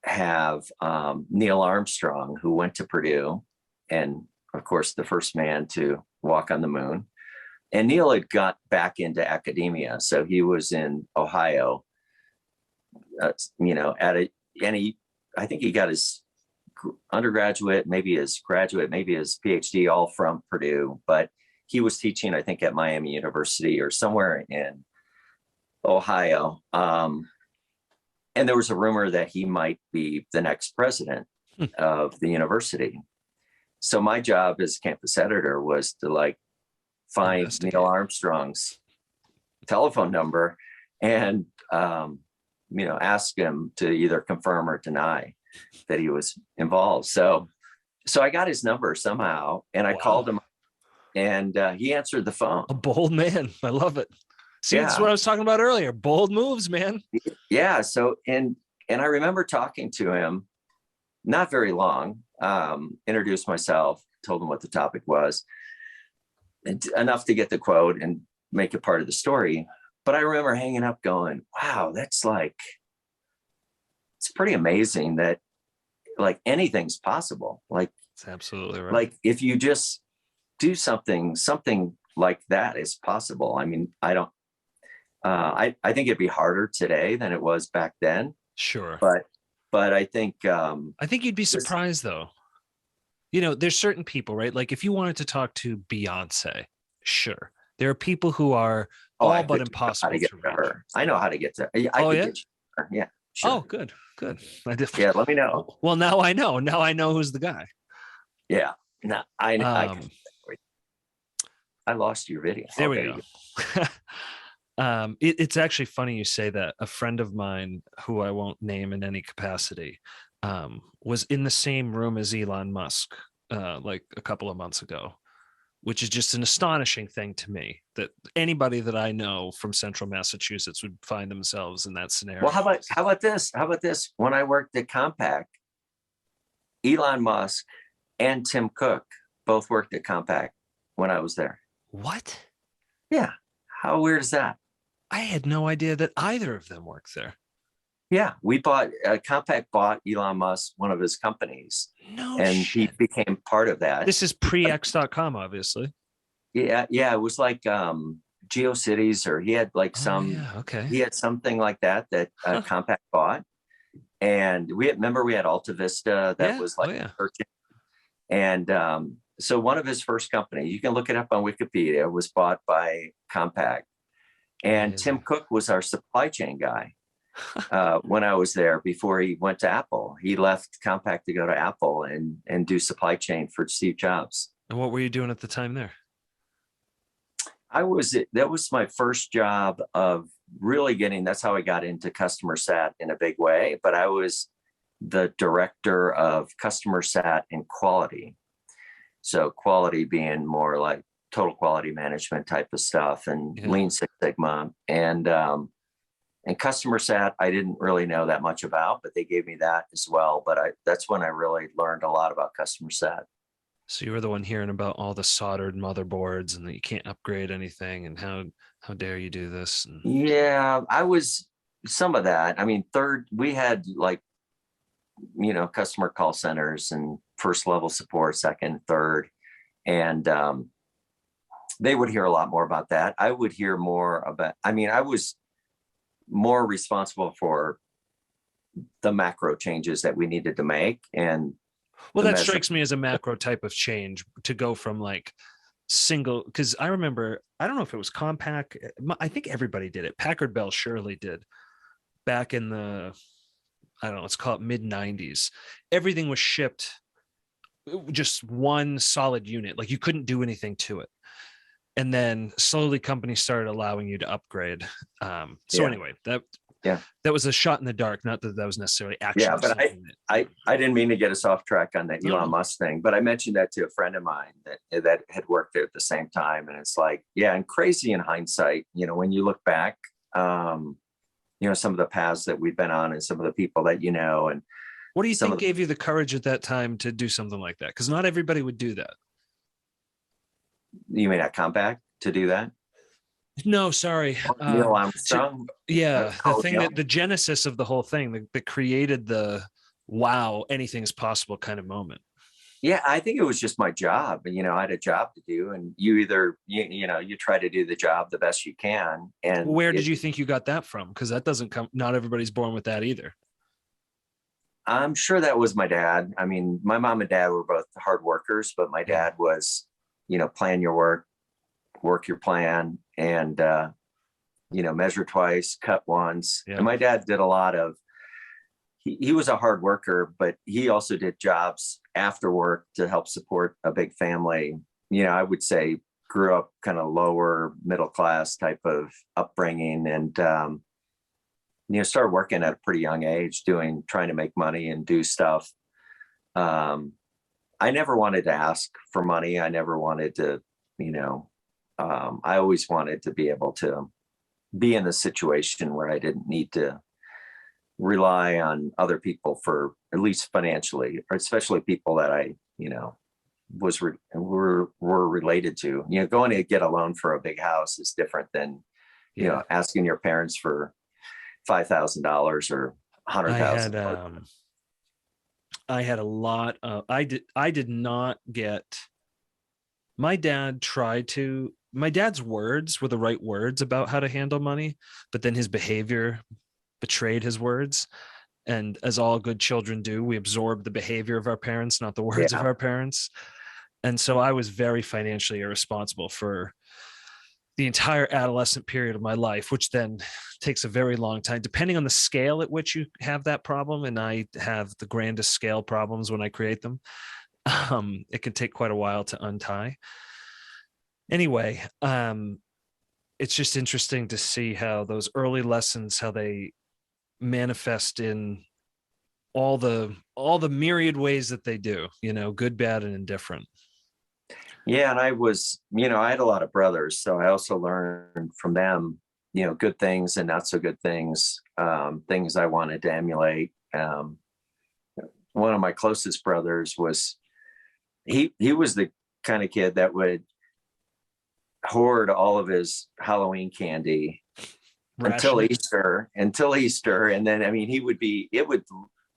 have Neil Armstrong, who went to Purdue, and of course the first man to walk on the moon. And Neil had got back into academia, so he was in Ohio, I think he got his undergraduate, maybe his graduate, maybe his PhD, all from Purdue, but he was teaching, I think, at Miami University or somewhere in Ohio. And there was a rumor that he might be the next president of the university. So my job as campus editor was to find Neil Armstrong's telephone number and ask him to either confirm or deny that he was involved. So I got his number somehow, and I called him, and he answered the phone. A bold man. I love it. See, That's what I was talking about earlier. Bold moves, man. Yeah. So, and I remember talking to him, not very long, introduced myself, told him what the topic was, enough to get the quote and make it part of the story. But I remember hanging up going, wow, it's pretty amazing that anything's possible. It's absolutely right. If you just do something like that is possible. I mean, I think it'd be harder today than it was back then. Sure. But I think you'd be surprised though. There's certain people, right? Like if you wanted to talk to Beyonce, sure. There are people who are all but impossible to reach. Her. I know how to get to her. Yeah. Sure. Oh, good. Yeah, let me know. Well, now I know. Now I know who's the guy. Yeah. No, I lost your video. There we go. It's actually funny you say that. A friend of mine, who I won't name in any capacity, was in the same room as Elon Musk a couple of months ago, which is just an astonishing thing to me that anybody that I know from central Massachusetts would find themselves in that scenario. Well, how about this? When I worked at Compaq, Elon Musk and Tim Cook both worked at Compaq when I was there. What? Yeah. How weird is that? I had no idea that either of them worked there. Yeah, we Compaq bought Elon Musk, one of his companies. And he became part of that. This is pre-X.com, obviously. Yeah. It was like GeoCities, or he had he had something like that Compaq bought. And we had Alta Vista that was and so one of his first companies, you can look it up on Wikipedia, was bought by Compaq. And Tim Cook was our supply chain guy. When I was there, before he went to Apple. He left Compaq to go to Apple and do supply chain for Steve Jobs. And what were you doing at the time there? That was my first job of really that's how I got into customer sat in a big way. But I was the director of customer sat and quality. So quality being more like total quality management type of stuff, and Lean Six Sigma. And customer sat, I didn't really know that much about, but they gave me that as well. But that's when I really learned a lot about customer sat. So you were the one hearing about all the soldered motherboards and that you can't upgrade anything, and how dare you do this? Yeah, I was some of that. I mean, we had customer call centers and first level support, second, third. And they would hear a lot more about that. I would hear more about, I was more responsible for the macro changes that we needed to make. And that strikes me as a macro type of change, to go from single, because I remember, I don't know if it was Compaq, I think everybody did it. Packard Bell surely did, back in the I don't know, let's call it mid 90s, everything was shipped just one solid unit. Like you couldn't do anything to it. And then slowly companies started allowing you to upgrade. So Yeah. anyway, Yeah. that was a shot in the dark. Not that that was necessarily Yeah. actually But something I didn't mean to get us off track on the no, Elon no. Musk thing, but I mentioned that to a friend of mine that had worked there at the same time. And it's like, yeah, and crazy in hindsight, when you look back, some of the paths that we've been on and some of the people that, and What do you some think of the, gave you the courage at that time to do something like that? Because not everybody would do that. you may not come back to do that. No, sorry. Neil To, Armstrong. yeah, the Oh, thing Neil. that the genesis of the whole thing that created the wow, anything's possible kind of moment. Yeah, I think it was just my job. I had a job to do, and you either you try to do the job the best you can, and Where did you think you got that from? Because that doesn't come. Not everybody's born with that either. I'm sure that was my dad. I mean, my mom and dad were both hard workers, but my Yeah, dad was, plan your work your plan, and measure twice, cut once. yeah. And my dad did a lot of. He was a hard worker, but he also did jobs after work to help support a big family. I would say grew up kind of lower middle class type of upbringing, and started working at a pretty young age, trying to make money and do stuff. Um, I never wanted to ask for money. I never wanted to, I always wanted to be able to be in a situation where I didn't need to rely on other people for at least financially, or especially people that I, were related to. Going to get a loan for a big house is different than, Yeah. asking your parents for $5,000 or I had $100,000. I had a lot of I did not get my dad tried to my dad's words were the right words about how to handle money, but then his behavior betrayed his words. And as all good children do, we absorb the behavior of our parents, not the words of Yeah. our parents. And so I was very financially irresponsible for the entire adolescent period of my life, which then takes a very long time, depending on the scale at which you have that problem. And I have the grandest scale problems when I create them. It can take quite a while to untie. Anyway, it's just interesting to see how those early lessons, how they manifest in all the myriad ways that they do, good, bad, and indifferent. Yeah. And I had a lot of brothers. So I also learned from them, good things and not so good things, things I wanted to emulate. One of my closest brothers he was the kind of kid that would hoard all of his Halloween candy until Ration. Easter. And then, I mean, it would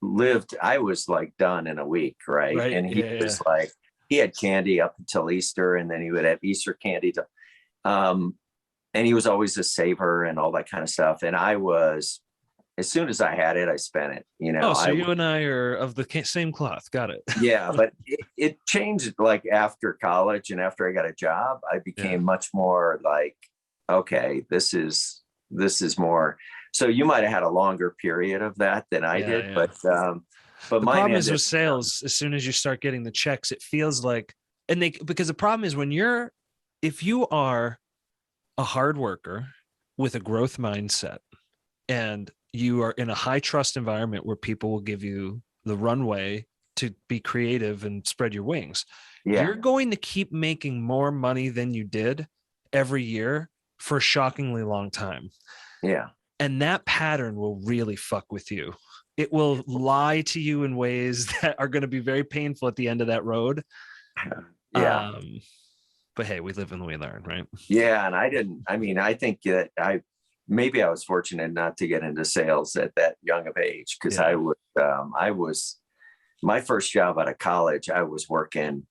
lived, I was like done in a week. Right. Right. And he Yeah, yeah. was like, he had candy up until Easter, and then he would have Easter candy um, and he was always a saver and all that kind of stuff. And as soon as I had it, I spent it, Oh, so you and I are of the same cloth. Got it. yeah, but it changed like after college and after I got a job. I Yeah. became much more like, okay, this is more. So you might have had a longer period of that than I Yeah, did, yeah. but The mine problem is ended. with sales, as soon as you start getting the checks, it feels like, because the problem is if you are a hard worker with a growth mindset and you are in a high trust environment where people will give you the runway to be creative and spread your wings, Yeah, you're going to keep making more money than you did every year for a shockingly long time. yeah, And that pattern will really fuck with you. It will lie to you in ways that are going to be very painful at the end of that road. yeah, Um, but hey, we live and we learn, right? yeah. And I think that maybe I was fortunate not to get into sales at that young of age, because Yeah. I was my first job out of college. I was working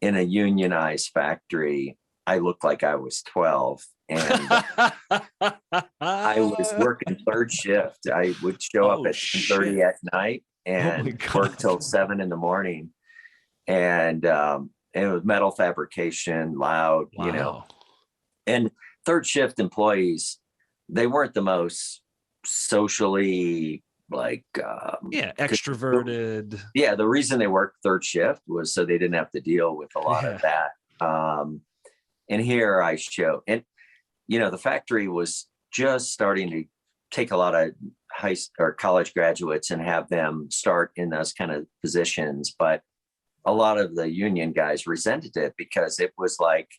in a unionized factory. I looked like I was 12, and I was working third shift. I would show up Oh at 10:30 shit. at night Oh my and work god. till 7 in the morning. And it was metal fabrication, loud, Wow. and third shift employees, they weren't the most socially like, Yeah, 'cause extroverted. yeah, the reason they worked third shift was so they didn't have to deal with a lot of Yeah. that. And here I show, and the factory was just starting to take a lot of or college graduates and have them start in those kind of positions. But a lot of the union guys resented it because it was like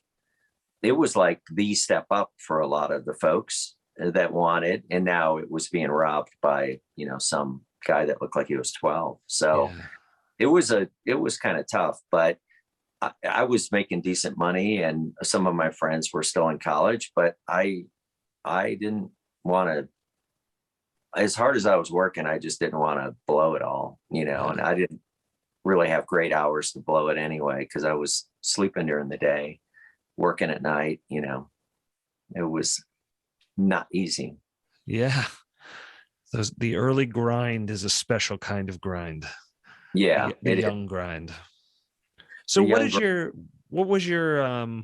the step up for a lot of the folks that wanted, and now it was being robbed by some guy that looked like he was 12. So Yeah. it was kind of tough, but I was making decent money, and some of my friends were still in college, but I didn't want to. As hard as I was working, I just didn't want to blow it all, and Yeah. I didn't really have great hours to blow it anyway because I was sleeping during the day, working at night. It was not easy. Yeah. The early grind is a special kind of grind. Yeah, The it is. young grind. So The young. what was your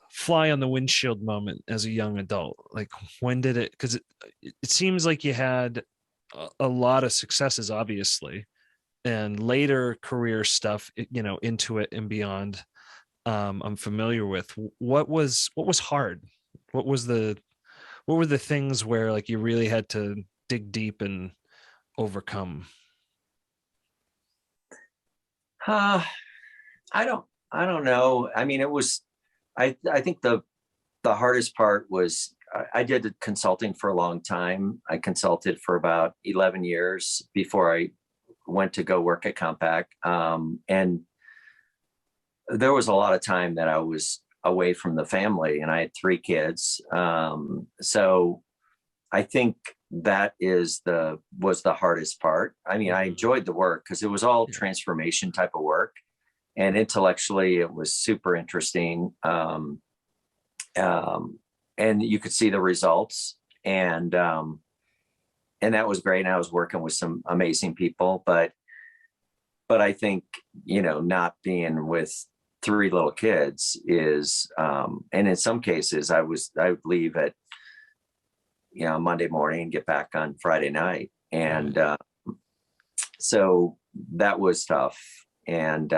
fly on the windshield moment as a young adult? Like, when did it, because it seems like you had a lot of successes, obviously, and later career stuff, Intuit and beyond. I'm familiar with. What was hard? What was the what were the things where like you really had to dig deep and overcome? Uh, I don't know. I mean, it was. I think the hardest part was I did consulting for a long time. I consulted for about 11 years before I went to go work at Compaq. And there was a lot of time that I was away from the family, and I had 3 kids. So I think that was the hardest part. I mean, I Mhm. enjoyed the work because it was all Yeah. transformation type of work, and intellectually it was super interesting. Um, and you could see the results, and that was great. And I was working with some amazing people, but I think not being with 3 little kids is, and in some cases I would leave at Monday morning and get back on Friday night, Right. and so that was tough. And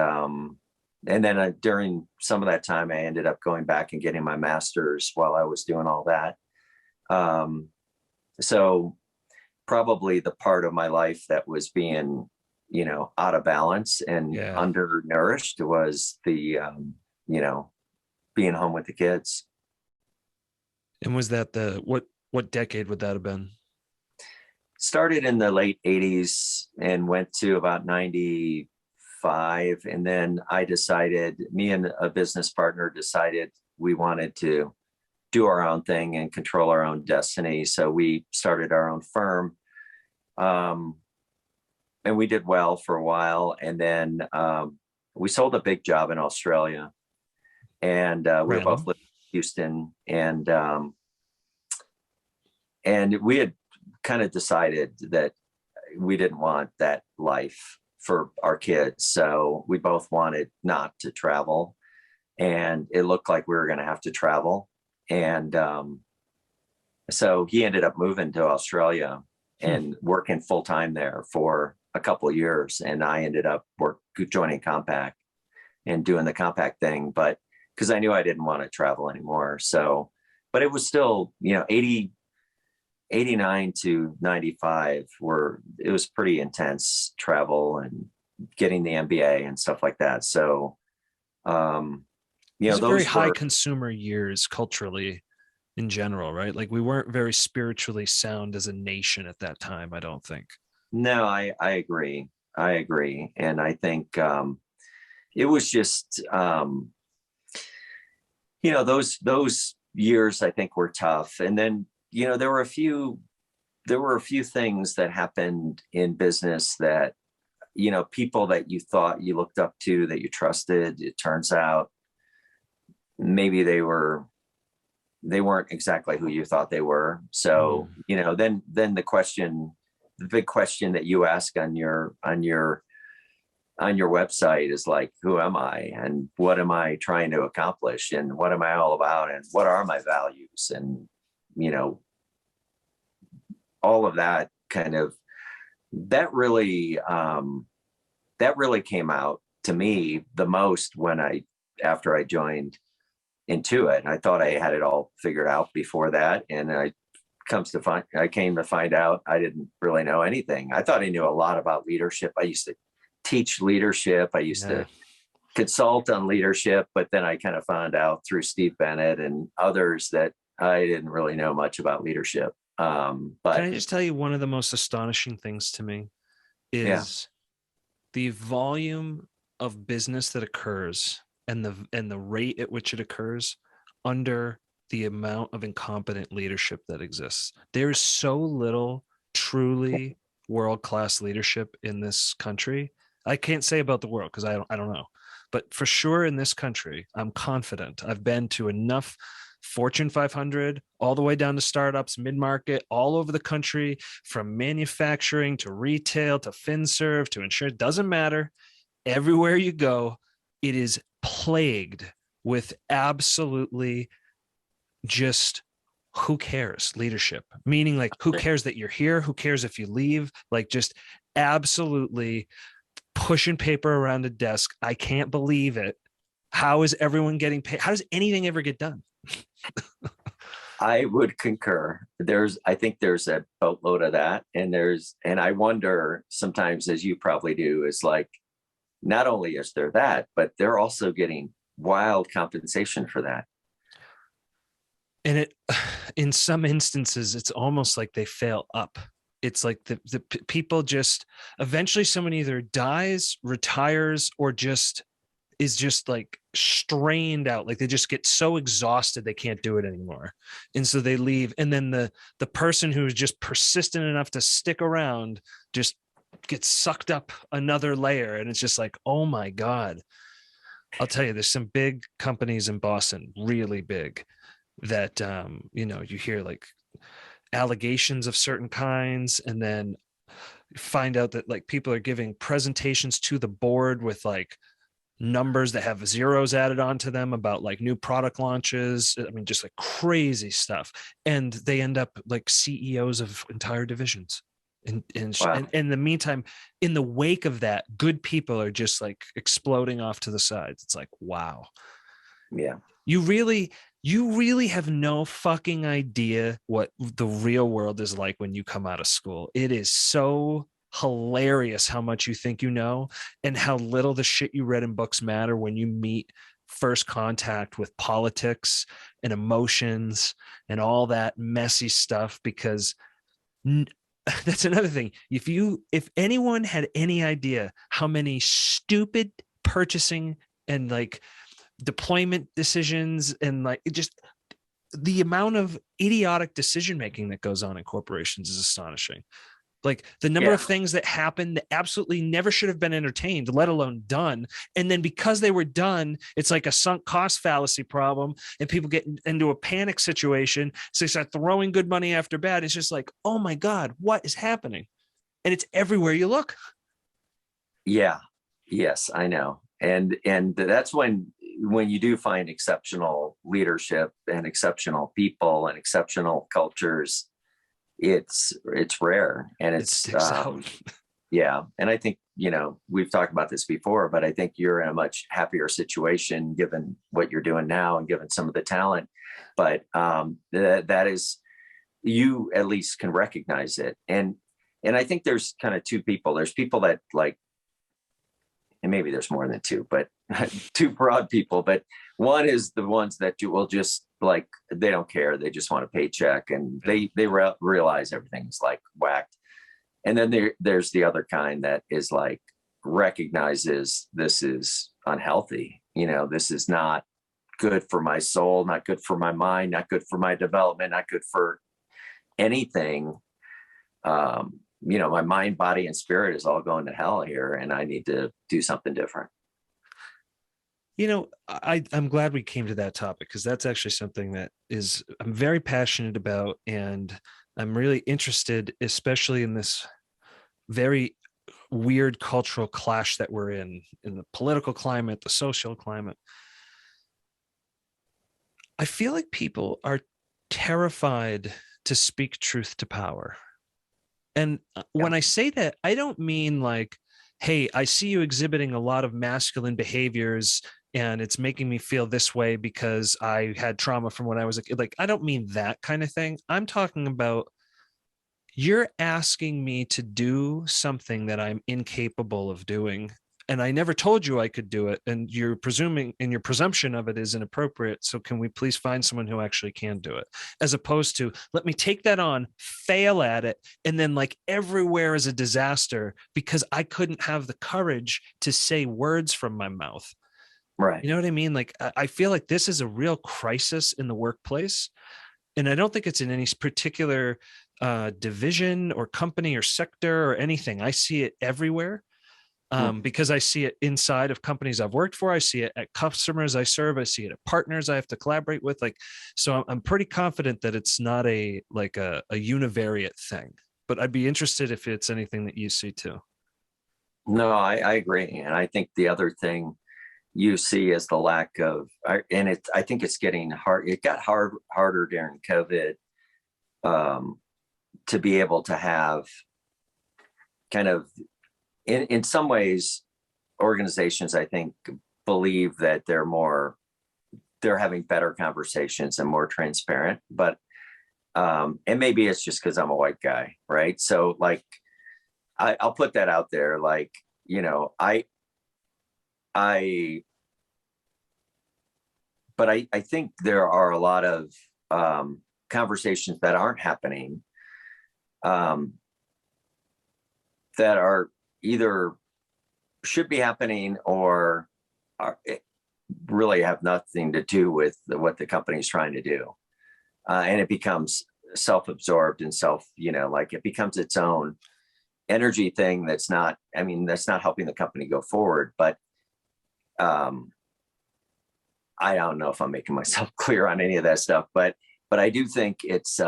then during some of that time, I ended up going back and getting my master's while I was doing all that. Um, so probably the part of my life that was being, out of balance and Yeah. undernourished was you know, being home with the kids. And was that what decade would that have been? Started in the late 80s and went to about 95. And then me and a business partner decided we wanted to do our own thing and control our own destiny. So we started our own firm. And we did well for a while. And then we sold a big job in Australia. And we were both Random. living in Houston. And we had kind of decided that we didn't want that life for our kids. So we both wanted not to travel. And it looked like we were going to have to travel. And so he ended up moving to Australia Hmm. and working full time there for a couple of years. And I ended up joining Compaq and doing the Compaq thing, but because I knew I didn't want to travel anymore. So, but it was still, 89 to 95 it was pretty intense travel and getting the MBA and stuff like that. So, These are very those high were, consumer years culturally in general, right? Like, we weren't very spiritually sound as a nation at that time, I don't think. no, I agree. I agree. And I think, it was just, those years I think were tough. And then, there were a few things that happened in business that, people that you thought you looked up to, that you trusted, it turns out maybe they weren't exactly who you thought they were. So, Mm. then the big question that you ask on your website is like, who am I and what am I trying to accomplish and what am I all about and what are my values? And, you know, all of that kind of, that really, that really came out to me the most after I joined Intuit. And I thought I had it all figured out before that. And I came to find out I didn't really know anything. I thought I knew a lot about leadership. I used to teach leadership. I used Yeah. to consult on leadership, but then I kind of found out through Steve Bennett and others that I didn't really know much about leadership. Can But I just tell you one of the most astonishing things to me yeah, is the volume of business that occurs and the rate at which it occurs under the amount of incompetent leadership that exists. There's so little truly world-class leadership in this country. I can't say about the world because I don't know. But for sure in this country, I'm confident. I've been to enough Fortune 500 all the way down to startups, mid-market, all over the country, from manufacturing to retail to FinServe to insurance. Doesn't matter. Everywhere you go, it is plagued with absolutely just who cares leadership, meaning like who cares that you're here, who cares if you leave, like just absolutely pushing paper around a desk. I can't believe it. How is everyone getting paid? How does anything ever get done? I would concur. I think there's a boatload of that. And I wonder sometimes, as you probably do, is like, not only is there that, but they're also getting wild compensation for that. And it, in some instances, it's almost like they fail up. It's like the people just eventually someone either dies, retires, or just is just like strained out. Like they just get so exhausted they can't do it anymore, and so they leave. And then the person who is just persistent enough to stick around just gets sucked up another layer, and it's just like, oh my god. I'll tell you, there's some big companies in Boston, really big, that you hear like allegations of certain kinds, and then find out that like people are giving presentations to the board with like numbers that have zeros added onto them about like new product launches. I mean, just like crazy stuff. And they end up like CEOs of entire divisions. And Wow. in the meantime, in the wake of that, good people are just like exploding off to the sides. It's like, wow. Yeah. You really have no fucking idea what the real world is like when you come out of school. It is so hilarious how much you think you know and how little the shit you read in books matter when you meet first contact with politics and emotions and all that messy stuff. Because that's another thing. If anyone had any idea how many stupid purchasing and like deployment decisions and like just the amount of idiotic decision making that goes on in corporations is astonishing. Like the number Yeah. of things that happen that absolutely never should have been entertained, let alone done. And then because they were done, it's like a sunk cost fallacy problem, and people get into a panic situation. So they start throwing good money after bad. It's just like, oh my God, what is happening? And it's everywhere you look. Yeah. Yes, I know. And that's when you do find exceptional leadership and exceptional people and exceptional cultures, it's rare. And It sticks out. yeah. And I think, we've talked about this before, but I think you're in a much happier situation given what you're doing now and given some of the talent. But that is, you at least can recognize it. And I think there's kind of two people. There's people that like, and maybe there's more than two, but two broad people. But one is the ones that you will just like, they don't care. They just want a paycheck, and they realize everything's like whacked. And then there's the other kind that is like, recognizes this is unhealthy. This is not good for my soul, not good for my mind, not good for my development, not good for anything. My mind, body, and spirit is all going to hell here, and I need to do something different. I'm glad we came to that topic, because that's actually something that I'm very passionate about, and I'm really interested, especially in this very weird cultural clash that we're in the political climate, the social climate. I feel like people are terrified to speak truth to power. And Yeah. when I say that, I don't mean like, hey, I see you exhibiting a lot of masculine behaviors and it's making me feel this way because I had trauma from when I was a kid. Like, I don't mean that kind of thing. I'm talking about you're asking me to do something that I'm incapable of doing. And I never told you I could do it. And you're presuming, and your presumption of it is inappropriate. So can we please find someone who actually can do it? As opposed to, let me take that on, fail at it, and then like everywhere is a disaster because I couldn't have the courage to say words from my mouth. Right. You know what I mean? Like, I feel like this is a real crisis in the workplace. And I don't think it's in any particular division or company or sector or anything. I see it everywhere, Mm. because I see it inside of companies I've worked for. I see it at customers I serve. I see it at partners I have to collaborate with. Like, so I'm pretty confident that it's not a univariate thing. But I'd be interested if it's anything that you see too. No, I agree. And I think the other thing you see is the lack of, and I think it's getting hard. It got harder during COVID, um, to be able to have kind of, in some ways, organizations, I think, believe that they're having better conversations and more transparent. But and maybe it's just because I'm a white guy, right? So like, I'll put that out there. Like, you know, I, but I think there are a lot of conversations that aren't happening, um, that are either should be happening or really have nothing to do with what the company's trying to do. And it becomes self-absorbed and like it becomes its own energy thing that's not, I mean, that's not helping the company go forward. But um, I don't know if I'm making myself clear on any of that stuff, but I do think it's,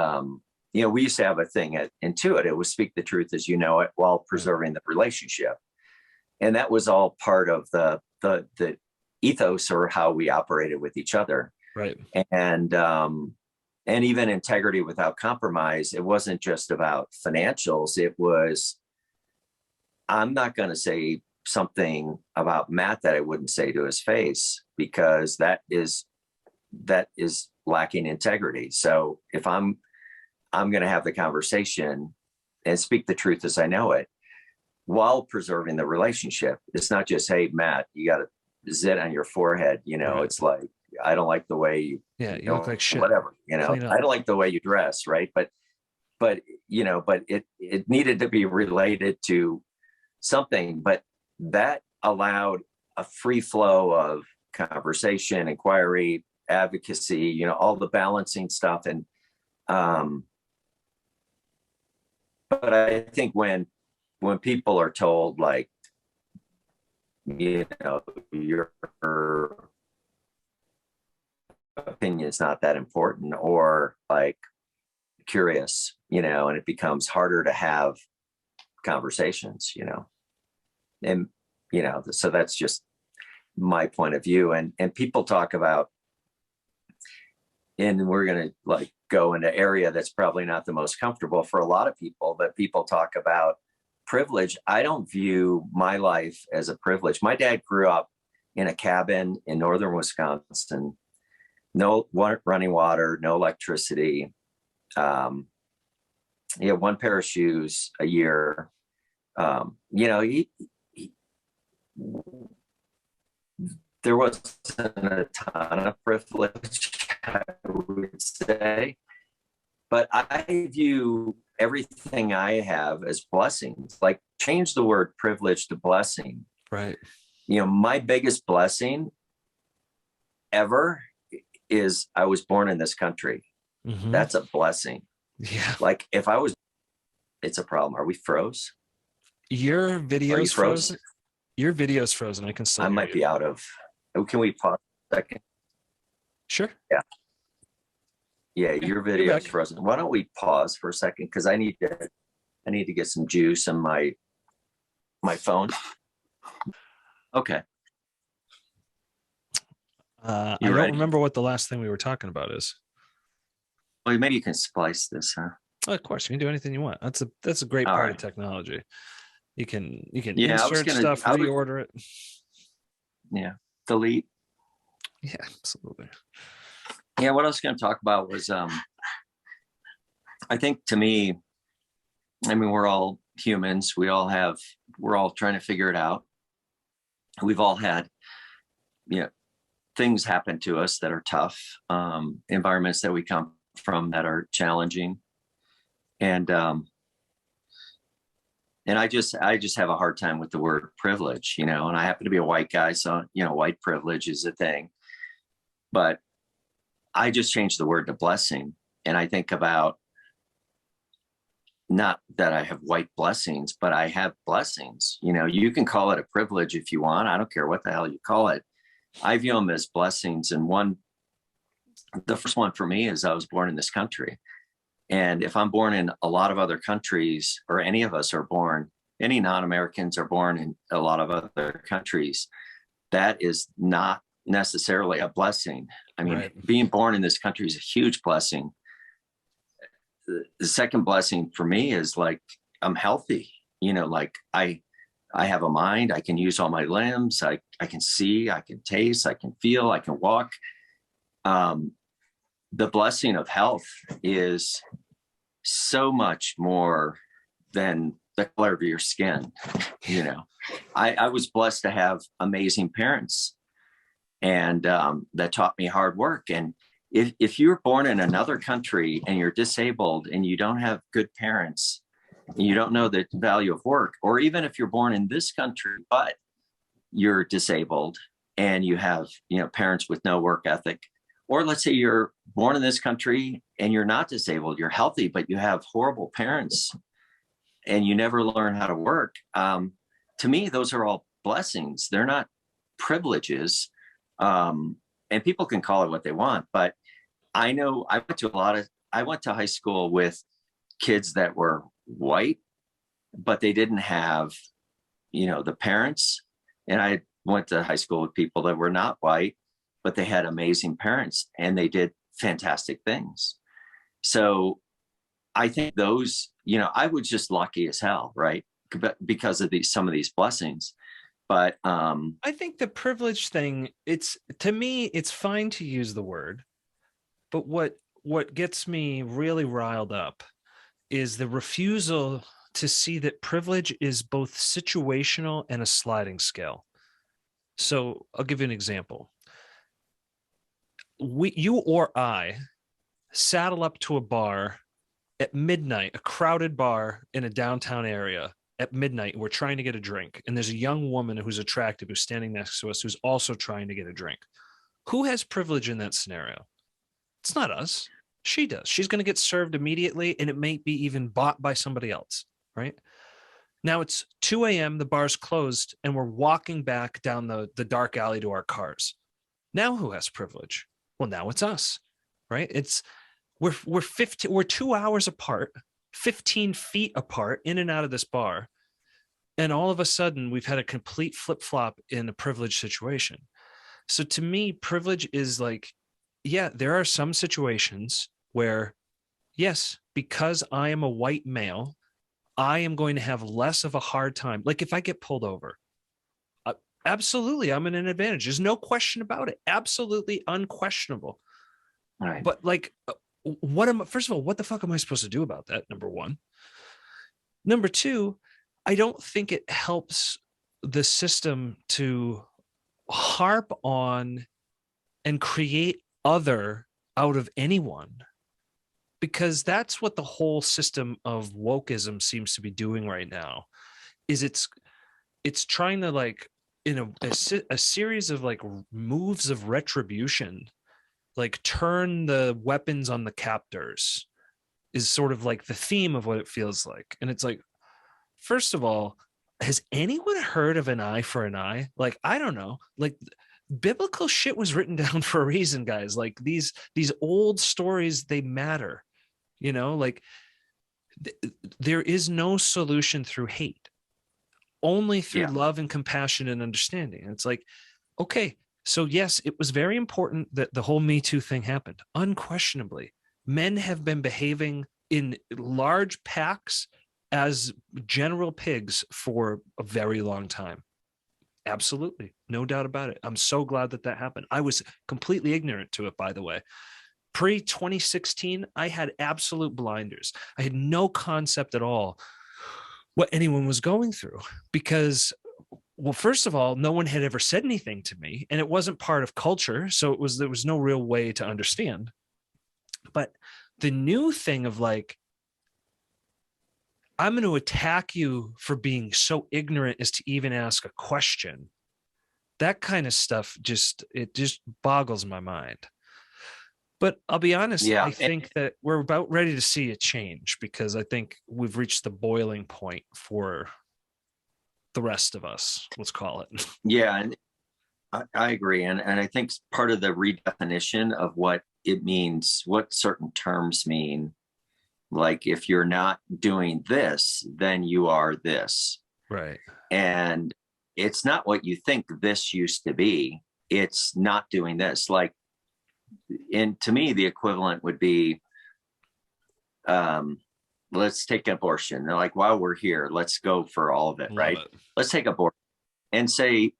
we used to have a thing at Intuit. It was speak the truth as you know it while preserving the relationship. And that was all part of the ethos or how we operated with each other. Right. And even integrity without compromise. It wasn't just about financials. It was, I'm not going to say something about Matt that I wouldn't say to his face, because that is lacking integrity. So if I'm going to have the conversation and speak the truth as I know it while preserving the relationship. It's not just, hey, Matt, you got to zit on your forehead. Right. It's like, I don't like the way you look like shit. whatever, Clean up. I don't like the way you dress. Right. But it needed to be related to something, but that allowed a free flow of conversation, inquiry, advocacy, all the balancing stuff. And, but I think when people are told like, your opinion is not that important, or like curious, and it becomes harder to have conversations, and, so that's just my point of view. And people talk about, and we're going to like go into area that's probably not the most comfortable for a lot of people, but people talk about privilege. I don't view my life as a privilege. My dad grew up in a cabin in northern Wisconsin, no running water, no electricity. He had one pair of shoes a year. There wasn't a ton of privilege, I would say, but I view everything I have as blessings. Like, change the word privilege to blessing. Right. My biggest blessing ever is I was born in this country. Mm-hmm. That's a blessing. Yeah. Like, it's a problem. Are we froze? Your video's frozen? Your video's frozen. I can still I might be out of. Can we pause a second? Sure. Yeah. Yeah, your video is frozen. Why don't we pause for a second? Because I need to get some juice on my phone. Okay. I don't remember what the last thing we were talking about is. Well, maybe you can splice this, huh? Oh, of course, you can do anything you want. That's a great All part of right. technology. You can Yeah, insert stuff, I was, reorder it. yeah, delete. Yeah, absolutely. Yeah, what I was going to talk about was, I think to me, I mean, we're all humans. We're all trying to figure it out. We've all had, you know, things happen to us that are tough, environments that we come from that are challenging. And, I just have a hard time with the word privilege, you know, and I happen to be a white guy. So, you know, white privilege is a thing, but I just changed the word to blessing. And I think about, not that I have white blessings, but I have blessings. You know, you can call it a privilege if you want. I don't care what the hell you call it. I view them as blessings. And the first one for me is I was born in this country. And if I'm born in a lot of other countries, or any of us are born, any non-Americans are born in a lot of other countries, that is not necessarily a blessing. I mean, Right. being born in this country is a huge blessing. The second blessing for me is like, I'm healthy, you know, like I have a mind, I can use all my limbs, I can see, I can taste, I can feel, I can walk. Um, the blessing of health is so much more than the color of your skin. You know, I was blessed to have amazing parents, and that taught me hard work. And if you're born in another country and you're disabled and you don't have good parents, and you don't know the value of work, or even if you're born in this country but you're disabled and you have, you know, parents with no work ethic, or let's say you're born in this country and you're not disabled, you're healthy, but you have horrible parents and you never learn how to work. To me, those are all blessings. They're not privileges. And people can call it what they want, but I know I went to high school with kids that were white, but they didn't have, you know, the parents. And I went to high school with people that were not white, but they had amazing parents and they did fantastic things. So I think those, you know, I was just lucky as hell, right? Because of some of these blessings. But I think the privilege thing, it's, to me, it's fine to use the word, but what gets me really riled up is the refusal to see that privilege is both situational and a sliding scale. So I'll give you an example. You or I saddle up to a bar at midnight, a crowded bar in a downtown area at midnight. We're trying to get a drink, and there's a young woman who's attractive who's standing next to us who's also trying to get a drink. Who has privilege in that scenario? It's not us. She does. She's going to get served immediately, and it may be even bought by somebody else, right? Now it's 2 a.m., the bar's closed, and we're walking back down the dark alley to our cars. Now who has privilege? Well, now it's us, right? We're 2 hours apart, 15 feet apart, in and out of this bar. And all of a sudden, we've had a complete flip flop in a privileged situation. So to me, privilege is like, yeah, there are some situations where, yes, because I am a white male, I am going to have less of a hard time. Like if I get pulled over, absolutely, I'm in an advantage. There's no question about it. Absolutely unquestionable. right. But like, first of all, what the fuck am I supposed to do about that? Number one. Number two, I don't think it helps the system to harp on and create other out of anyone, because that's what the whole system of wokeism seems to be doing right now. Is it's trying to, like, in a series of like moves of retribution, like turn the weapons on the captors, is sort of like the theme of what it feels like. And it's like, first of all, has anyone heard of an eye for an eye? Like, I don't know. Like, biblical shit was written down for a reason, guys. Like these old stories, they matter. You know, like there is no solution through hate, only through Yeah. love and compassion and understanding. And it's like, okay, so yes, it was very important that the whole Me Too thing happened. Unquestionably, men have been behaving in large packs as general pigs for a very long time. Absolutely. No doubt about it. I'm so glad that that happened. I was completely ignorant to it, by the way. Pre 2016, I had absolute blinders. I had no concept at all what anyone was going through because, well, first of all, no one had ever said anything to me and it wasn't part of culture. So there was no real way to understand. But the new thing of like, I'm going to attack you for being so ignorant as to even ask a question. That kind of stuff just boggles my mind. But I'll be honest, Yeah. I think that we're about ready to see a change because I think we've reached the boiling point for the rest of us, let's call it. Yeah. And I agree. And I think part of the redefinition of what it means, what certain terms mean, like if you're not doing this, then you are this. Right. And it's not what you think this used to be. It's not doing this. Like, and to me, the equivalent would be, let's take abortion. They're like, while we're here, let's go for all of it, right? Let's take abortion and say,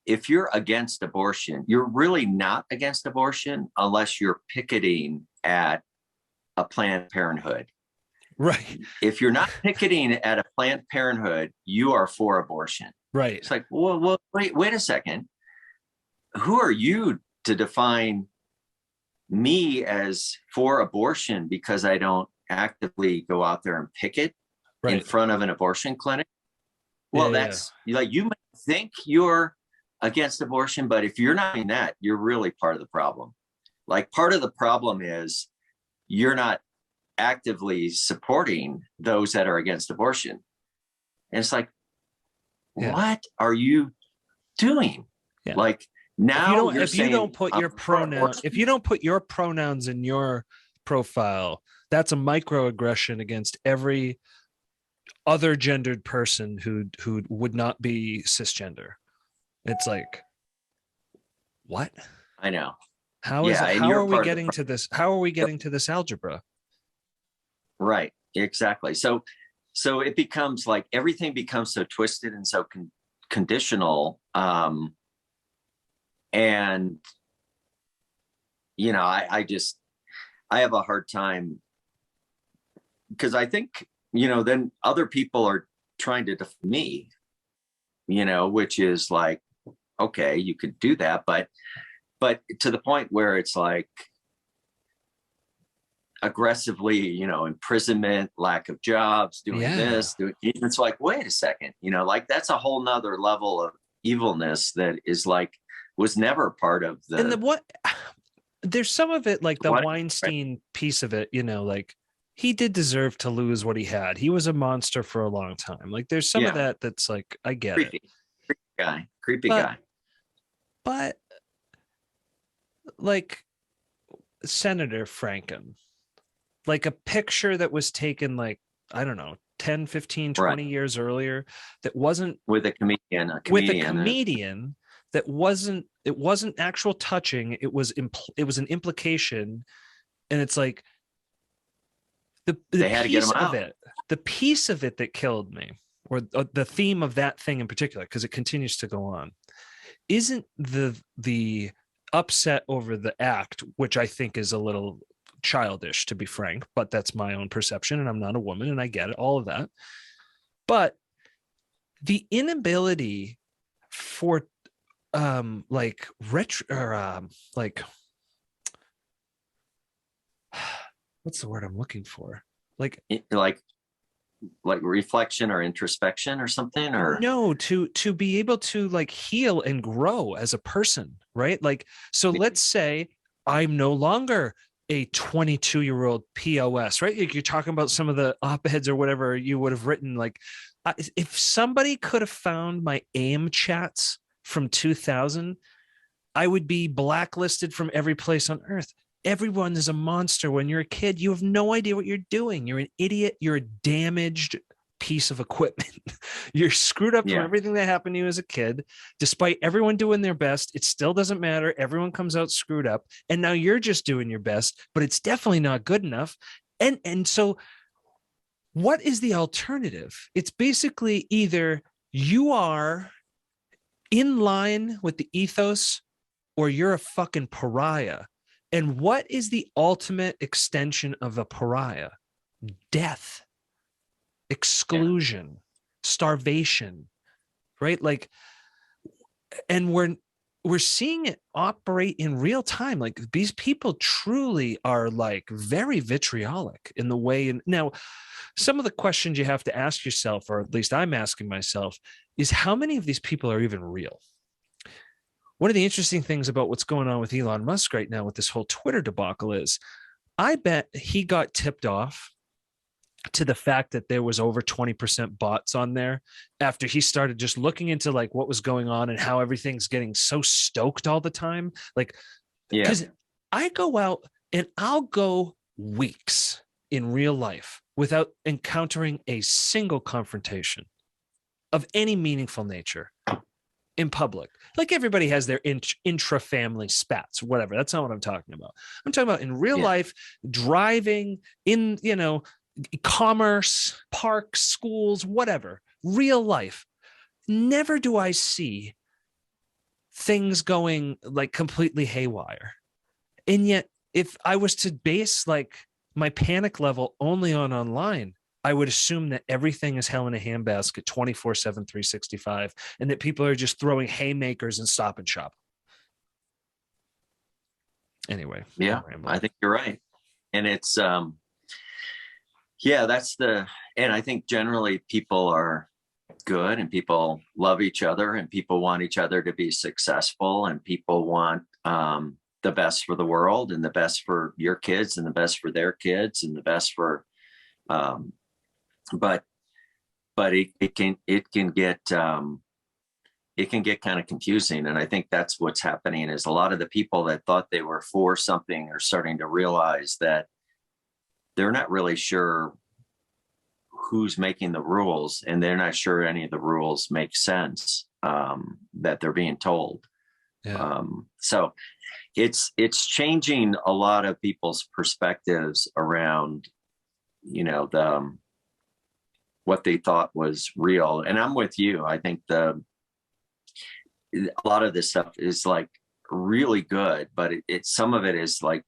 if you're against abortion, you're really not against abortion unless you're picketing at a Planned Parenthood. Right. If you're not picketing at a Planned Parenthood, you are for abortion. Right. It's like, well, wait a second. Who are you to define me as for abortion because I don't actively go out there and picket in front of an abortion clinic? Well, that's like, you might think you're against abortion, but if you're not doing that, you're really part of the problem. Like, part of the problem is you're not actively supporting those that are against abortion. And it's like, what are you doing? Yeah. Like, now if you don't put your pronouns, if you don't put your pronouns in your profile, that's a microaggression against every other gendered person who would not be cisgender. It's like, what? I know. How are we getting to this? How are we getting to this algebra? Right. Exactly. So it becomes like everything becomes so twisted and so conditional. And, you know, I have a hard time because I think, you know, then other people are trying to defend me, you know, which is like, okay, you could do that, but to the point where it's like aggressively, you know, imprisonment, lack of jobs, doing this, it's like, wait a second, you know, like that's a whole nother level of evilness that is like, was never part of the. And there's some of it, like the Weinstein piece of it, you know, like he did deserve to lose what he had. He was a monster for a long time. Like there's some of that that's like, I get it. Creepy guy. But like Senator Franken, like a picture that was taken like, I don't know, 10, 15, 20 years earlier that wasn't with a comedian that wasn't actual touching. It was an implication. And it's like the piece of it, the piece of it that killed me, or the theme of that thing in particular, because it continues to go on, isn't the upset over the act, which I think is a little childish, to be frank, but that's my own perception and I'm not a woman and I get it, all of that. But the inability for like what's the word I'm looking for? Like reflection or introspection or something, or no, to be able to like heal and grow as a person, right? Like, so let's say I'm no longer a 22-year-old POS, right? Like you're talking about some of the op-eds or whatever you would have written. Like, if somebody could have found my AIM chats from 2000, I would be blacklisted from every place on earth. Everyone is a monster when you're a kid. You have no idea what you're doing. You're an idiot. You're a damaged piece of equipment. You're screwed up from everything that happened to you as a kid. Despite everyone doing their best, it still doesn't matter. Everyone comes out screwed up. And now you're just doing your best, but it's definitely not good enough. And so what is the alternative? It's basically either you are in line with the ethos or you're a fucking pariah. And what is the ultimate extension of a pariah? Death, exclusion, starvation, right? Like, and we're seeing it operate in real time. Like, these people truly are like very vitriolic in the way. And now, some of the questions you have to ask yourself, or at least I'm asking myself, is how many of these people are even real? One of the interesting things about what's going on with Elon Musk right now with this whole Twitter debacle is, I bet he got tipped off to the fact that there was over 20% bots on there after he started just looking into like what was going on and how everything's getting so stoked all the time. Like, because I go out and I'll go weeks in real life without encountering a single confrontation of any meaningful nature in public. Like, everybody has their intra-family spats, whatever. That's not what I'm talking about. I'm talking about in real life, driving in, commerce, parks, schools, whatever, real life. Never do I see things going like completely haywire. And yet, if I was to base like my panic level only on online, I would assume that everything is hell in a handbasket 24/7, 365, and that people are just throwing haymakers and Stop and Shop. Anyway. Yeah, I think you're right. And it's, and I think generally people are good and people love each other and people want each other to be successful and people want the best for the world and the best for your kids and the best for their kids and the best for, but it can get kind of confusing. And I think that's what's happening is a lot of the people that thought they were for something are starting to realize that they're not really sure who's making the rules, and they're not sure any of the rules make sense that they're being told. So it's changing a lot of people's perspectives around, what they thought was real. And I'm with you. I think a lot of this stuff is like really good, but some of it is like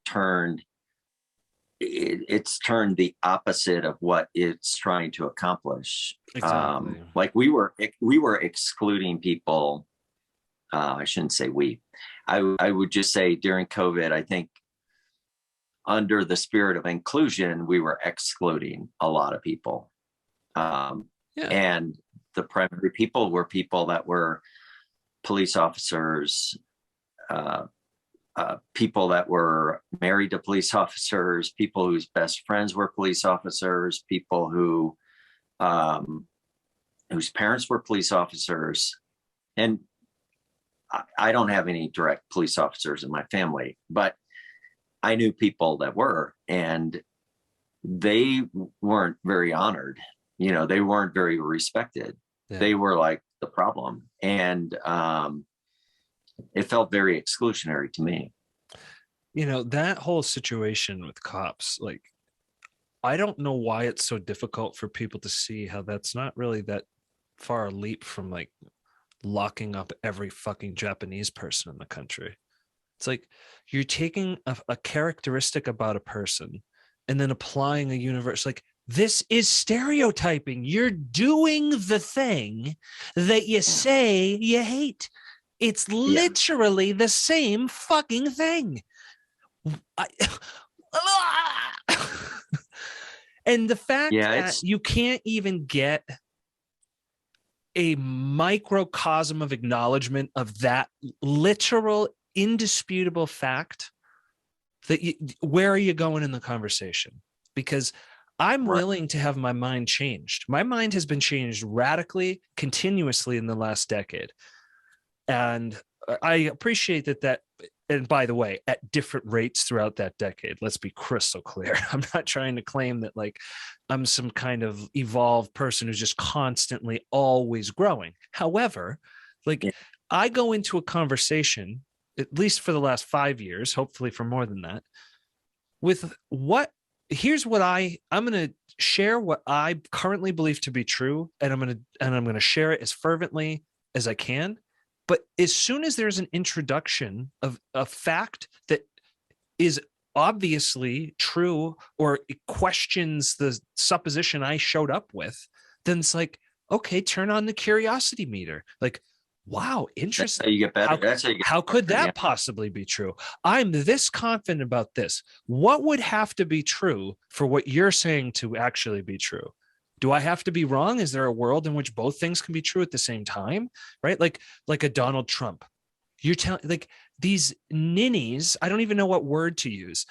it's turned the opposite of what it's trying to accomplish. Exactly. Like we were excluding people. I shouldn't say we. I would just say during COVID, I think under the spirit of inclusion, we were excluding a lot of people. And the primary people were people that were police officers, people that were married to police officers, people whose best friends were police officers, people whose parents were police officers. And I don't have any direct police officers in my family, but I knew people that were, and they weren't very honored. They weren't very respected. They were like the problem. And it felt very exclusionary to me. That whole situation with cops, like, I don't know why it's so difficult for people to see how that's not really that far a leap from like locking up every fucking Japanese person in the country. It's like you're taking a characteristic about a person and then applying a universe. Like, this is stereotyping. You're doing the thing that you say you hate. It's literally the same fucking thing. And the fact that you can't even get a microcosm of acknowledgement of that literal, indisputable fact, that where are you going in the conversation? Because I'm willing to have my mind changed. My mind has been changed radically, continuously in the last decade. And I appreciate that And by the way, at different rates throughout that decade. Let's be crystal clear. I'm not trying to claim that like I'm some kind of evolved person who's just constantly always growing. However, like Yeah. I go into a conversation, at least for the last 5 years, hopefully for more than that, with what here's what I'm going to share what I currently believe to be true, and I'm going to share it as fervently as I can. But as soon as there's an introduction of a fact that is obviously true or it questions the supposition I showed up with, then it's like, okay, turn on the curiosity meter. Like, wow, That's how interesting. you get better. How, That's how you get how could better. Yeah. that possibly be true? I'm this confident about this. What would have to be true for what you're saying to actually be true? Do I have to be wrong? Is there a world in which both things can be true at the same time? Right? Like a Donald Trump. You're telling like these ninnies, I don't even know what word to use,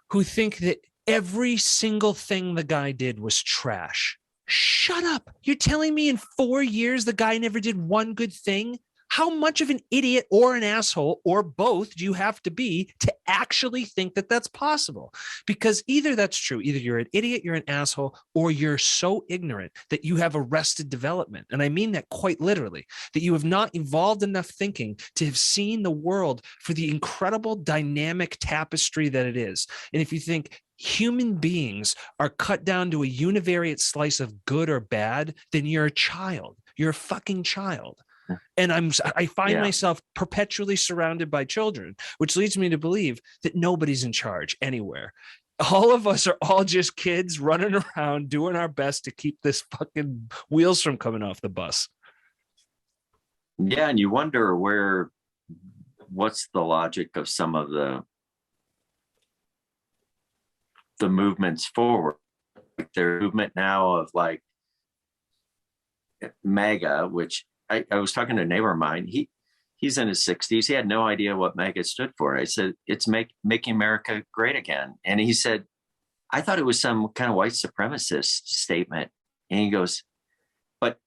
who think that every single thing the guy did was trash. Shut up. You're telling me in 4 years the guy never did one good thing? How much of an idiot or an asshole or both do you have to be to actually think that that's possible? Because either that's true, either you're an idiot, you're an asshole, or you're so ignorant that you have arrested development. And I mean that quite literally, that you have not evolved enough thinking to have seen the world for the incredible dynamic tapestry that it is. And if you think human beings are cut down to a univariate slice of good or bad, then you're a child. You're a fucking child. And I find myself perpetually surrounded by children, which leads me to believe that nobody's in charge anywhere. All of us are all just kids running around doing our best to keep this fucking wheels from coming off the bus. Yeah, and you wonder what's the logic of some of the movements forward. Like their movement now of like MAGA, which I was talking to a neighbor of mine. He's in his 60s. He had no idea what MAGA stood for. I said, it's making America great again. And he said, I thought it was some kind of white supremacist statement. And he goes, but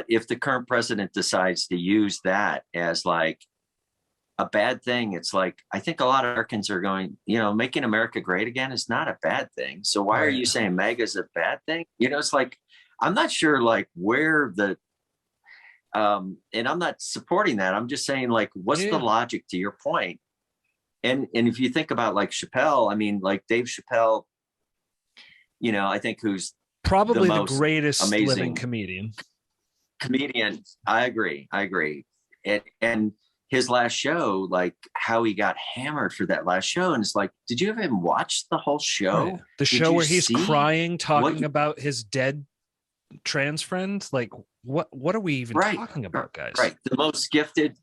if the current president decides to use that as like a bad thing, it's like, I think a lot of Americans are going, making America great again is not a bad thing. So why are you saying MAGA is a bad thing? It's like, I'm not sure like where the, and I'm not supporting that. I'm just saying like, what's the logic to your point? And if you think about like Chappelle, I mean, like Dave Chappelle, I think who's probably the greatest amazing living comedian. I agree. And his last show, like how he got hammered for that last show. And it's like, did you even watch the whole show? Right. The show where he's crying, talking about his dead trans friend. Like what are we even talking about, guys? Right. The most gifted,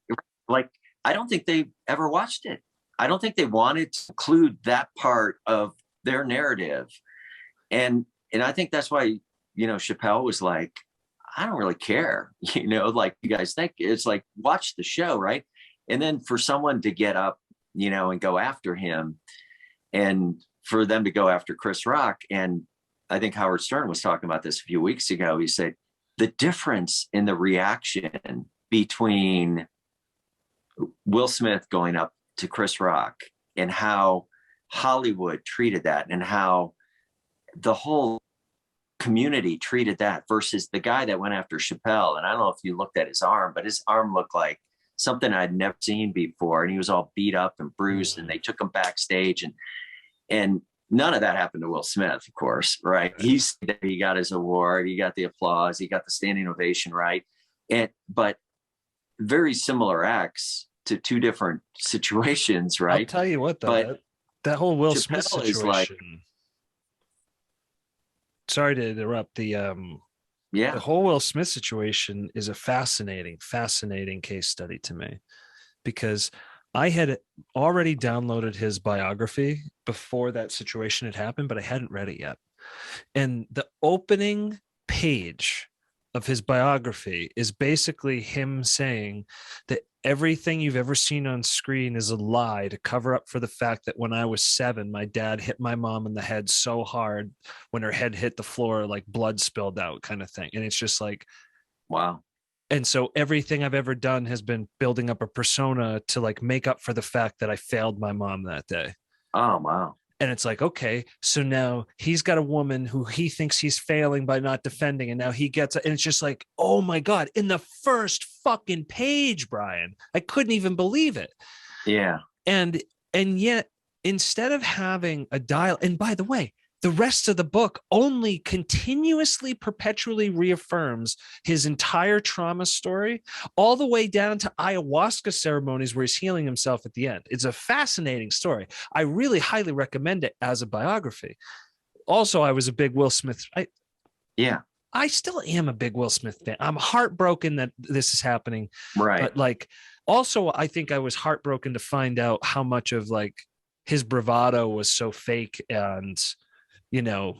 like, I don't think they ever watched it. I don't think they wanted to include that part of their narrative. And I think that's why, Chappelle was like, I don't really care, like you guys think. It's like, watch the show, right? And then for someone to get up, and go after him, and for them to go after Chris Rock. And I think Howard Stern was talking about this a few weeks ago. He said, the difference in the reaction between Will Smith going up to Chris Rock and how Hollywood treated that and how the whole community treated that versus the guy that went after Chappelle. And I don't know if you looked at his arm, but his arm looked like something I'd never seen before. And he was all beat up and bruised, and they took him backstage, and none of that happened to Will Smith, of course, right? He got his award, he got the applause, he got the standing ovation, right? But very similar acts to two different situations, right? I'll tell you what, though, but that whole Will Smith situation. Sorry to interrupt. The whole Will Smith situation is a fascinating case study to me, because I had already downloaded his biography before that situation had happened, but I hadn't read it yet. And the opening page of his biography is basically him saying that everything you've ever seen on screen is a lie to cover up for the fact that when I was 7, my dad hit my mom in the head so hard when her head hit the floor, like blood spilled out, kind of thing. And it's just like, wow. And so everything I've ever done has been building up a persona to like make up for the fact that I failed my mom that day. Oh, wow. And it's like, okay, so now he's got a woman who he thinks he's failing by not defending. And now he gets it. And it's just like, oh my God, in the first fucking page, Brian, I couldn't even believe it. Yeah. And yet, instead of having a dial, and by the way, the rest of the book only continuously, perpetually reaffirms his entire trauma story, all the way down to ayahuasca ceremonies where he's healing himself at the end. It's a fascinating story. I really highly recommend it as a biography. Also, I was a big Will Smith. Yeah. I still am a big Will Smith fan. I'm heartbroken that this is happening. Right. But like, also, I think I was heartbroken to find out how much of like his bravado was so fake. And you know,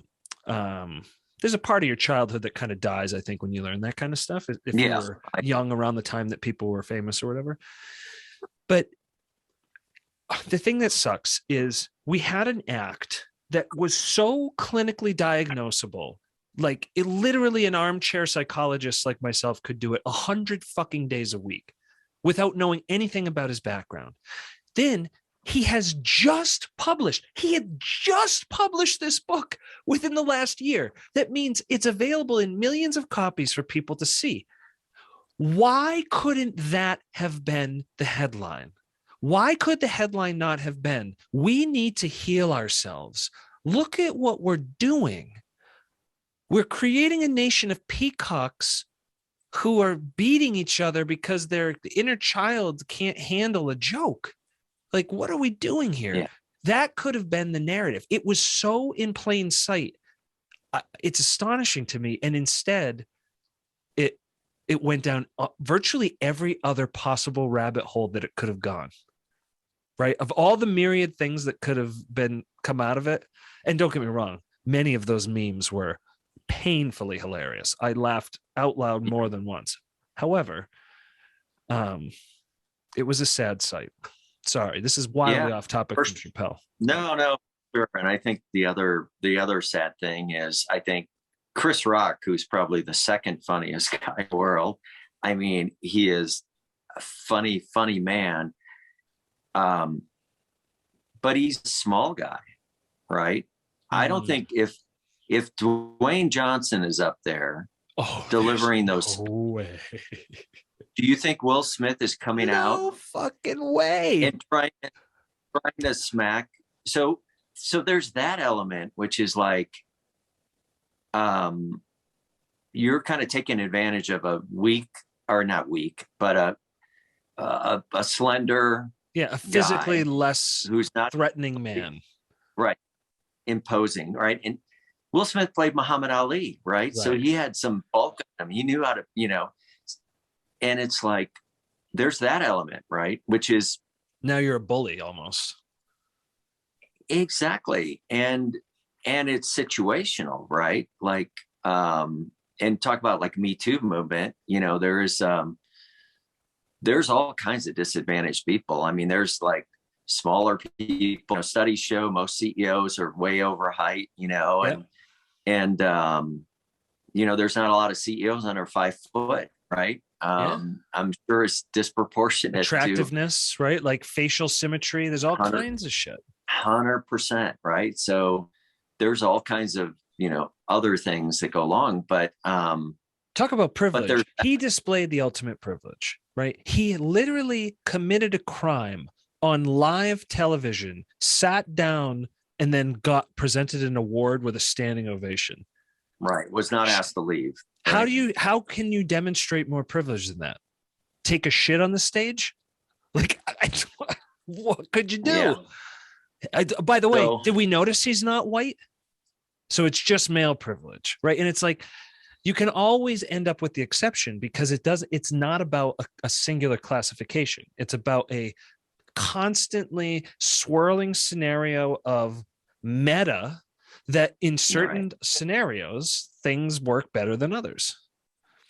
there's a part of your childhood that kind of dies, I think, when you learn that kind of stuff, if you were young around the time that people were famous or whatever. But the thing that sucks is we had an act that was so clinically diagnosable. Like it literally an armchair psychologist like myself could do it 100 fucking days a week without knowing anything about his background. Then he had just published this book within the last year. That means it's available in millions of copies for people to see. Why couldn't that have been the headline? Why could the headline not have been, we need to heal ourselves? Look at what we're doing. We're creating a nation of peacocks who are beating each other because their inner child can't handle a joke. Like, what are we doing here? Yeah. That could have been the narrative. It was so in plain sight. It's astonishing to me. And instead, it went down virtually every other possible rabbit hole that it could have gone. Right? Of all the myriad things that could have come out of it, and don't get me wrong, many of those memes were painfully hilarious. I laughed out loud more than once. However, it was a sad sight. Sorry, this is wildly off topic from Chappelle. No, sure. And I think the other sad thing is, I think Chris Rock, who's probably the second funniest guy in the world. I mean, he is a funny man. But he's a small guy, right? I don't think if Dwayne Johnson is up there delivering those, no way. Do you think Will Smith is coming out? No fucking way. And trying to smack. So there's that element, which is like, you're kind of taking advantage of a weak, or not weak, but a slender, a physically guy less who's not threatening man, right? Imposing, right? And Will Smith played Muhammad Ali, right? So he had some bulk on him. He knew how to, and it's like, there's that element, right? Which is, now you're a bully almost. Exactly. And it's situational, right? Like, and talk about like Me Too movement, there's all kinds of disadvantaged people. I mean, there's like smaller people, studies show most CEOs are way over height, and there's not a lot of CEOs under 5 foot, right? I'm sure it's disproportionate. Attractiveness, right? Like facial symmetry. There's all kinds of shit. 100%, right? So there's all kinds of, other things that go along, but talk about privilege. He displayed the ultimate privilege, right? He literally committed a crime on live television, sat down, and then got presented an award with a standing ovation. Right. Was not asked to leave. Right? How can you demonstrate more privilege than that? Take a shit on the stage? Like, what could you do? Yeah. By the way, did we notice he's not white? So it's just male privilege, right? And it's like, you can always end up with the exception because it's not about a singular classification. It's about a constantly swirling scenario of meta that in certain scenarios, things work better than others.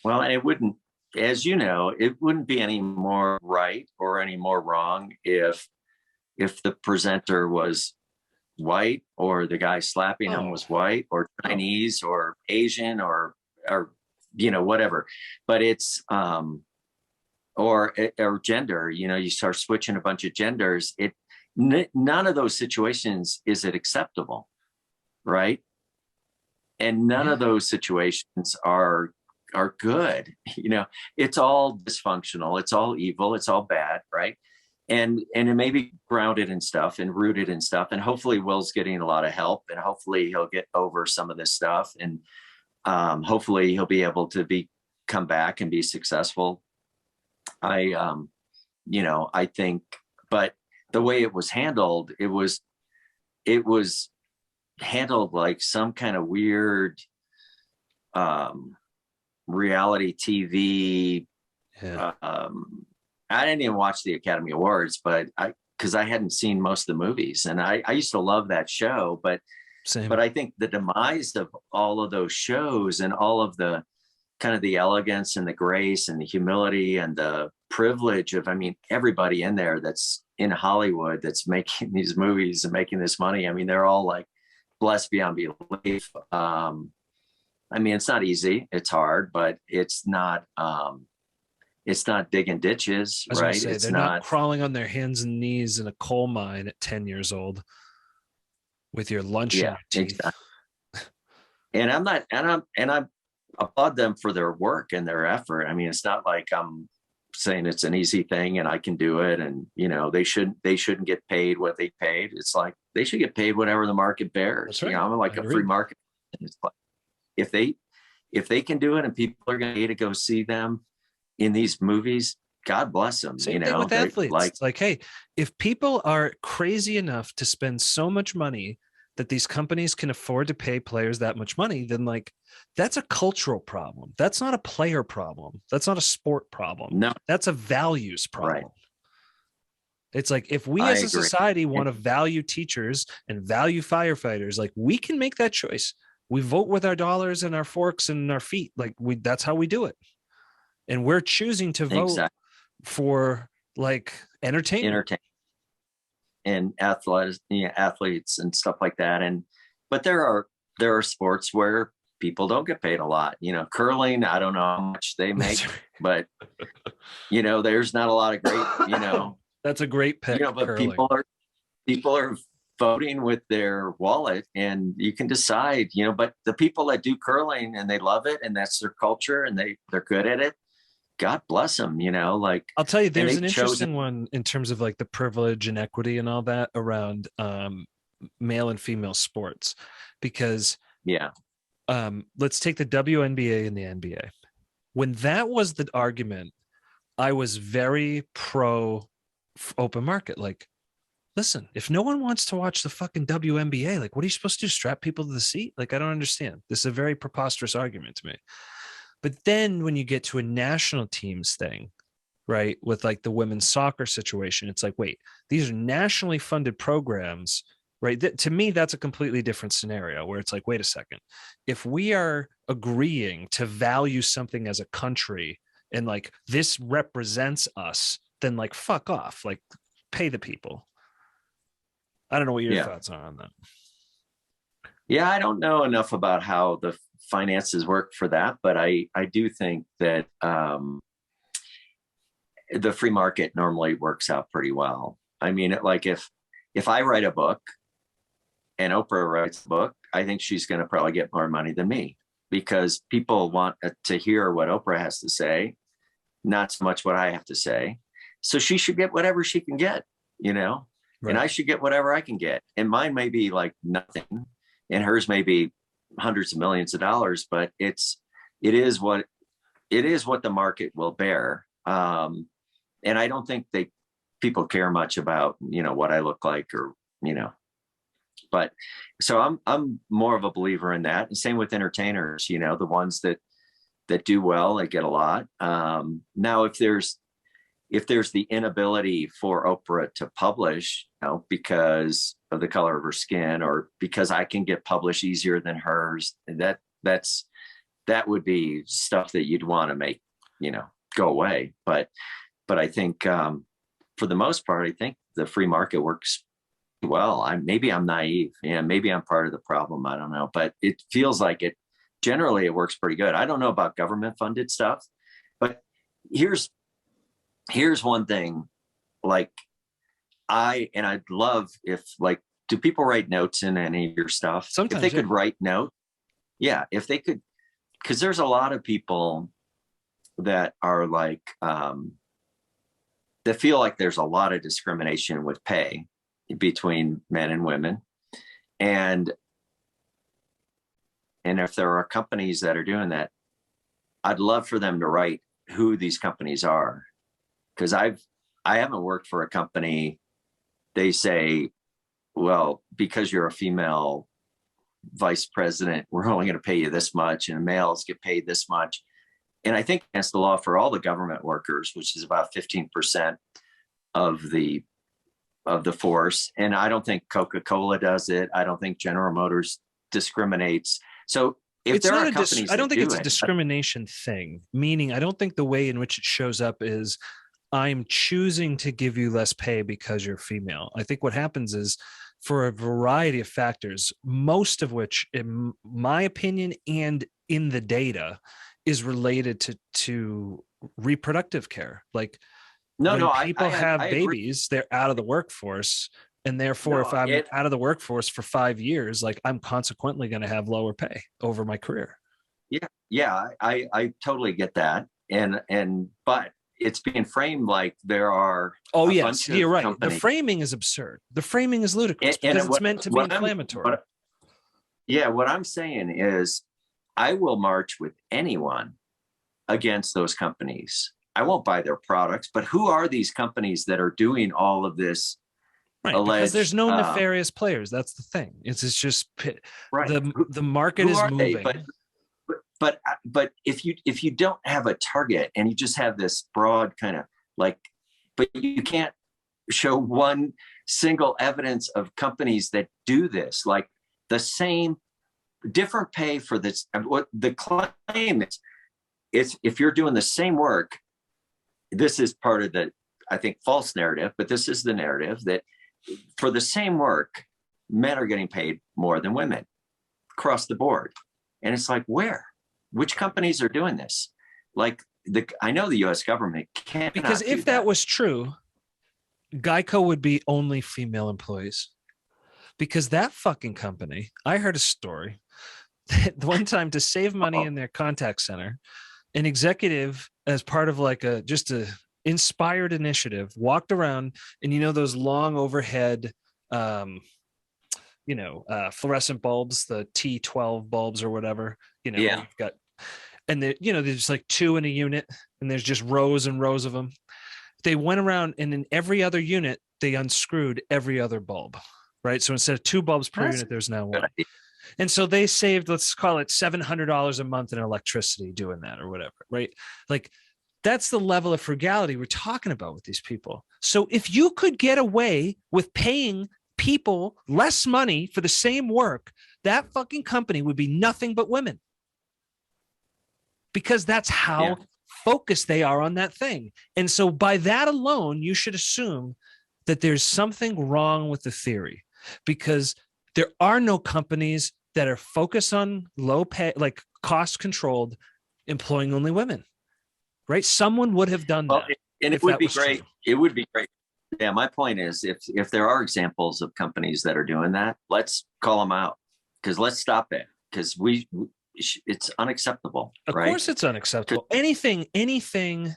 Well, and it wouldn't, as you know, it wouldn't be any more right or any more wrong if the presenter was white, or the guy slapping him was white, or Chinese, or Asian, or whatever, but it's, or gender, you start switching a bunch of genders. None of those situations is it acceptable, right? And none of those situations are good. It's all dysfunctional, it's all evil, it's all bad, right? And it may be grounded in stuff and rooted in stuff, and hopefully Will's getting a lot of help, and hopefully he'll get over some of this stuff, and hopefully he'll be able to come back and be successful. I think, but the way it was handled, it was handled like some kind of weird reality TV. Yeah. I didn't even watch the Academy Awards, but because I hadn't seen most of the movies, and I used to love that show, but Same. I think the demise of all of those shows and all of the kind of the elegance and the grace and the humility and the privilege of, everybody in there that's in Hollywood that's making these movies and making this money. They're all like blessed beyond belief. It's not easy. It's hard, but it's not digging ditches, right? Say, they're not crawling on their hands and knees in a coal mine at 10 years old with your lunch in your teeth. Exactly. And I applaud them for their work and their effort. It's not like I'm saying it's an easy thing and I can do it. And, they shouldn't get paid what they paid. It's like, they should get paid whatever the market bears. Right. I'm like a free market. And it's like, if they can do it and people are going to go see them in these movies, God bless them. Same thing with athletes. Like, hey, if people are crazy enough to spend so much money that these companies can afford to pay players that much money, then like, that's a cultural problem. That's not a player problem. That's not a sport problem. No, that's a values problem. Right. It's like, if we as a society want to value teachers and value firefighters, like, we can make that choice. We vote with our dollars and our forks and our feet. Like, that's how we do it. And we're choosing to vote for like entertainment and athletes and stuff like that. But there are sports where people don't get paid a lot. Curling, I don't know how much they make, but there's not a lot of great, that's a great pick. But curling. people are voting with their wallet, and you can decide, but the people that do curling and they love it and that's their culture and they're good at it, God bless them, like, I'll tell you, there's an interesting one in terms of like the privilege and equity and all that around male and female sports, because let's take the WNBA and the NBA. When that was the argument, I was very pro open market. Like, listen, if no one wants to watch the fucking WNBA, like, what are you supposed to do? Strap people to the seat? Like, I don't understand. This is a very preposterous argument to me. But then when you get to a national teams thing, right, with like the women's soccer situation, it's like, wait, these are nationally funded programs, right? To me, that's a completely different scenario where it's like, wait a second, if we are agreeing to value something as a country and like this represents us, then like, fuck off, like, pay the people. I don't know what your thoughts are on that. Yeah, I don't know enough about how the finances work for that, but I do think that the free market normally works out pretty well. Like, if I write a book and Oprah writes a book, I think she's going to probably get more money than me, because people want to hear what Oprah has to say, not so much what I have to say. So she should get whatever she can get, right. And I should get whatever I can get. And mine may be like nothing, and hers may be hundreds of millions of dollars, but it is what the market will bear. And I don't think people care much about, what I look like, or, but so I'm more of a believer in that. And same with entertainers, the ones that do well, they get a lot. Now, if there's the inability for Oprah to publish, because of the color of her skin, or because I can get published easier than hers, that would be stuff that you'd want to make, go away. But I think for the most part, I think the free market works well. Maybe I'm naive, and maybe I'm part of the problem. I don't know, but it feels like it generally it works pretty good. I don't know about government funded stuff, but here's one thing. Like I'd love if, like, do people write notes in any of your stuff? If Sometimes, they yeah. could write notes, yeah, if they could, because there's a lot of people that are like, that feel like there's a lot of discrimination with pay between men and women. And if there are companies that are doing that, I'd love for them to write who these companies are. Because I haven't worked for a company, they say, well, because you're a female vice president, we're only going to pay you this much, and males get paid this much. And I think that's the law for all the government workers, which is about 15% of the force. And I don't think Coca-Cola does it. I don't think General Motors discriminates. So if It's there not are companies, I don't think it's a it, discrimination thing, meaning I don't think the way in which it shows up is I'm choosing to give you less pay because you're female. I think what happens is, for a variety of factors, most of which, in my opinion and in the data, is related to reproductive care. Like, when people have I agree. babies, they're out of the workforce. And therefore, if No, I'm out of the workforce for 5 years, like, I'm consequently going to have lower pay over my career. yeah, I totally get that. But it's being framed like there are Oh, a yes, bunch you're of right. The companies. framing is absurd. The framing is ludicrous because it's meant to be inflammatory. What I'm saying is, I will march with anyone against those companies. I won't buy their products, but who are these companies that are doing all of this Right, alleged? because there's no nefarious players. That's the thing. It's just right. the market Who is are moving. they? But if you don't have a target and you just have this broad kind of, like, but you can't show one single evidence of companies that do this, like the same different pay for this. What the claim is, if you're doing the same work, this is part of the, I think, false narrative, but this is the narrative that for the same work, men are getting paid more than women across the board. And it's like, which companies are doing this? Like, I know the US government can't, because if that was true, Geico would be only female employees. Because that fucking company, I heard a story that one time, to save money in their contact center, an executive, as part of like a inspired initiative, walked around, and those long overhead fluorescent bulbs, the T12 bulbs or whatever, Yeah. you've got, and there's like 2 in a unit, and there's just rows and rows of them. They went around, and in every other unit, they unscrewed every other bulb, right? So instead of 2 bulbs per unit, there's now 1. And so they saved, let's call it $700 a month in electricity doing that or whatever, right? Like, that's the level of frugality we're talking about with these people. So if you could get away with paying people less money for the same work, that fucking company would be nothing but women. Because that's how focused they are on that thing. And so by that alone, you should assume that there's something wrong with the theory, because there are no companies that are focused on low pay, like cost controlled, employing only women, right? Someone would have done that. And it would be great. It would be great. Yeah. My point is, if there are examples of companies that are doing that, let's call them out, because let's stop it. Because it's unacceptable. Of course it's unacceptable. Anything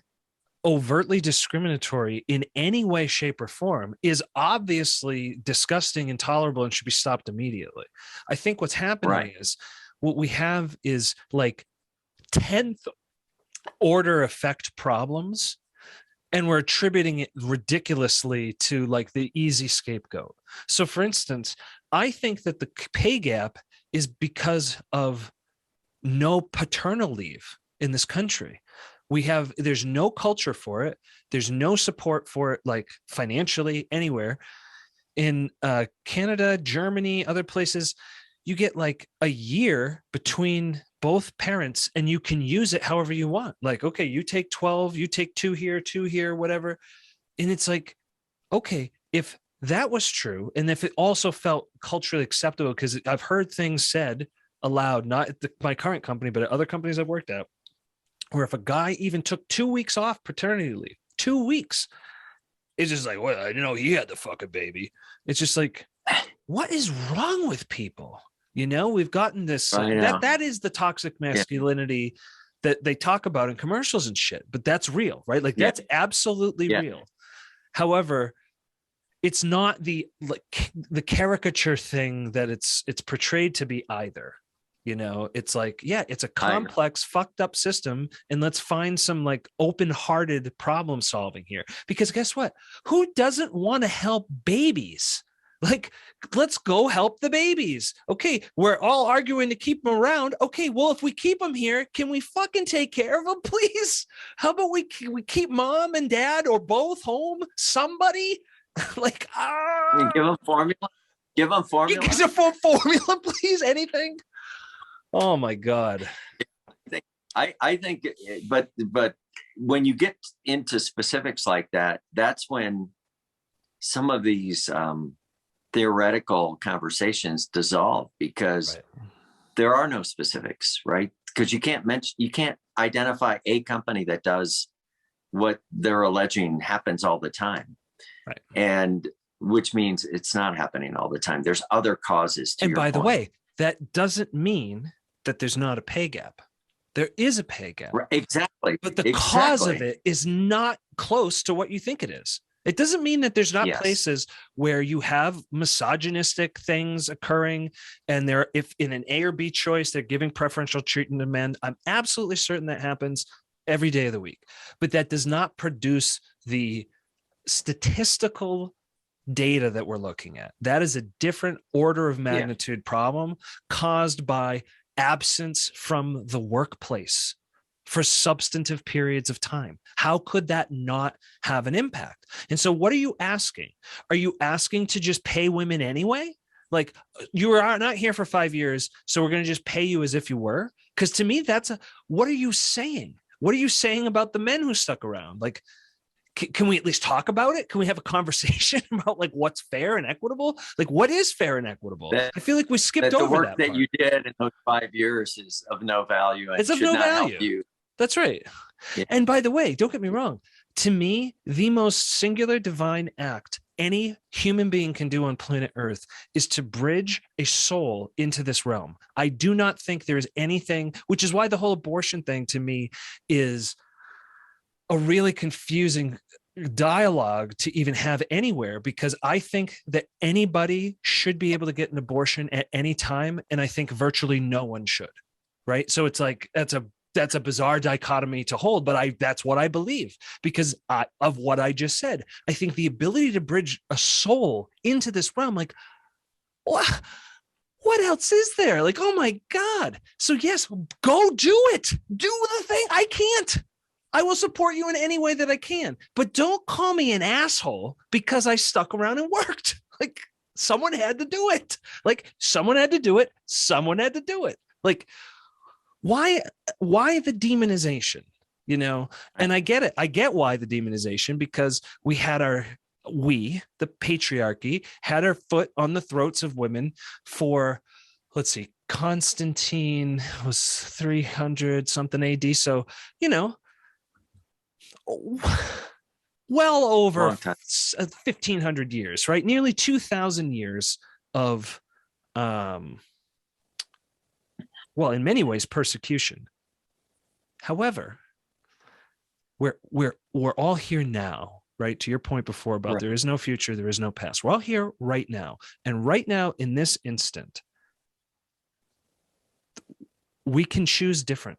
overtly discriminatory in any way, shape, or form is obviously disgusting, intolerable, and should be stopped immediately. I think what's happening is, what we have is like 10th order effect problems, and we're attributing it ridiculously to like the easy scapegoat. So for instance, I think that the pay gap is because of no paternal leave in this country. There's no culture for it. There's no support for it, like financially anywhere. In Canada, Germany, other places, you get like a year between both parents, and you can use it however you want. Like, okay, you take 12, you take 2 here, whatever. And it's like, okay, if that was true, and if it also felt culturally acceptable, because I've heard things said allowed, not at my current company, but at other companies I've worked at, where if a guy even took 2 weeks off paternity leave, 2 weeks, it's just like, well, I didn't know he had the fucking baby. It's just like, what is wrong with people? We've gotten this, I know. that is the toxic masculinity that they talk about in commercials and shit, but that's real, right? Like that's absolutely real. However, it's not the caricature thing that it's portrayed to be either. It's like, it's a complex, fucked up system, and let's find some like open-hearted problem solving here. Because guess what? Who doesn't want to help babies? Like, let's go help the babies. Okay, we're all arguing to keep them around. Okay, well, if we keep them here, can we fucking take care of them, please? How about we keep mom and dad or both home? Somebody? Like, give them formula. Give them formula. Give them formula, please. Anything. Oh my God. I think, but when you get into specifics like that, that's when some of these theoretical conversations dissolve, because there are no specifics, right? Because you can't identify a company that does what they're alleging happens all the time. Right. And which means it's not happening all the time. There's other causes to. And by the way, that doesn't mean that there's not a pay gap. There is a pay gap. Right, exactly. But the cause of it is not close to what you think it is. It doesn't mean that there's not places where you have misogynistic things occurring, and if in an A or B choice, they're giving preferential treatment to men. I'm absolutely certain that happens every day of the week, but that does not produce the statistical data that we're looking at. That is a different order of magnitude problem caused by absence from the workplace for substantive periods of time. How could that not have an impact? And so what are you asking? Are you asking to just pay women anyway? Like, you are not here for 5 years, so we're going to just pay you as if you were? Because to me, what are you saying? What are you saying about the men who stuck around? Like, can we at least talk about it? Can we have a conversation about like what's fair and equitable? Like, what is fair and equitable? I feel like we skipped over that. The work that you did in those 5 years is of no value. And it's of no value. Help you. That's right. Yeah. And by the way, don't get me wrong. To me, the most singular divine act any human being can do on planet Earth is to bridge a soul into this realm. I do not think there is anything, which is why the whole abortion thing to me is a really confusing dialogue to even have anywhere, because I think that anybody should be able to get an abortion at any time. And I think virtually no one should. Right. So it's like, that's a bizarre dichotomy to hold, but that's what I believe because of what I just said. I think the ability to bridge a soul into this realm, like, what else is there? Like, oh my God. So yes, go do it. Do the thing. I can't. I will support you in any way that I can, but don't call me an asshole because I stuck around and worked. Like, someone had to do it. Like, someone had to do it. Someone had to do it. Like, why the demonization, And I get it. I get why the demonization, because the patriarchy had our foot on the throats of women for, let's see, Constantine was 300 something AD. So, well over 1,500 years, right? Nearly 2,000 years of, well, in many ways, persecution. However, we're all here now, right? To your point before about there is no future, there is no past. We're all here right now. And right now, in this instant, we can choose different.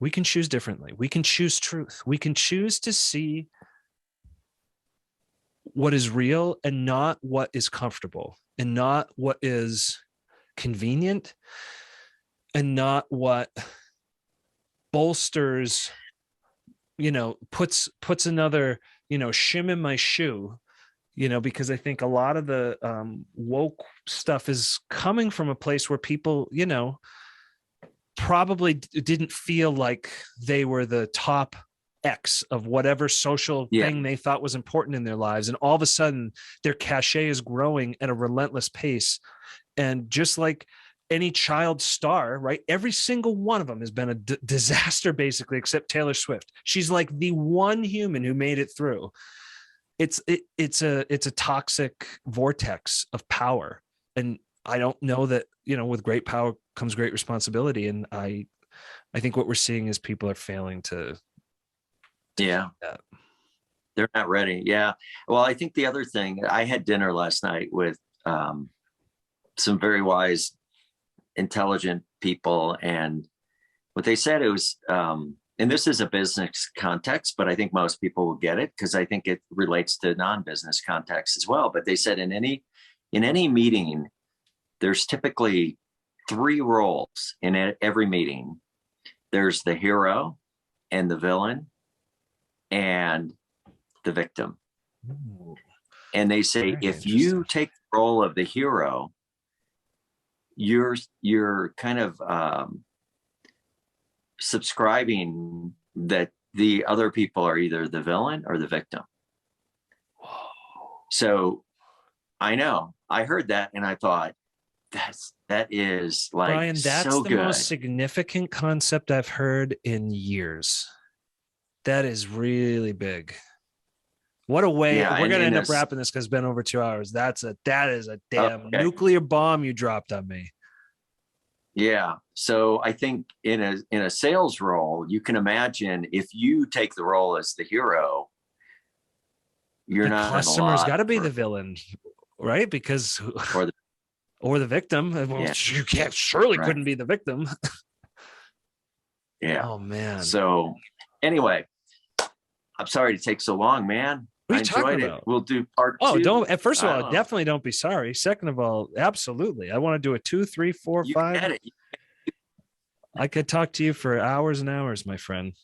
We can choose differently. We can choose truth. We can choose to see what is real and not what is comfortable, and not what is convenient, and not what bolsters, puts another, shim in my shoe, because I think a lot of the woke stuff is coming from a place where people, probably didn't feel like they were the top X of whatever social thing they thought was important in their lives. And all of a sudden their cachet is growing at a relentless pace. And just like any child star, right? Every single one of them has been a disaster, basically, except Taylor Swift. She's like the one human who made it through. It's a toxic vortex of power, and I don't know that, with great power comes great responsibility, and I think what we're seeing is people are failing to Yeah. that. They're not ready. Yeah. Well, I think the other thing, I had dinner last night with some very wise, intelligent people, and what they said, it was, and this is a business context, but I think most people will get it because I think it relates to non-business context as well. But they said in any meeting, there's typically 3 roles in every meeting. There's the hero and the villain and the victim. Ooh, And they say, if you take the role of the hero, you're kind of subscribing that the other people are either the villain or the victim. So I know I heard that and I thought, that is like, Brian, that's so the good. most significant concept I've heard in years. That is really big. What a way. Yeah, we're going to end up wrapping this because it's been over 2 hours. That is a damn nuclear bomb you dropped on me. Yeah. So I think in a sales role, you can imagine if you take the role as the hero, you're the not customer's got to be the villain, right? Because or the victim. Well, yeah. you couldn't be the victim. Yeah. Oh man. So anyway, I'm sorry to take so long, man. What are you I enjoyed talking it. about? We'll do part 2. Oh, don't. First of all, definitely don't be sorry. Second of all, absolutely. I want to do a 2, 3, 4, 5. Get it. I could talk to you for hours and hours, my friend.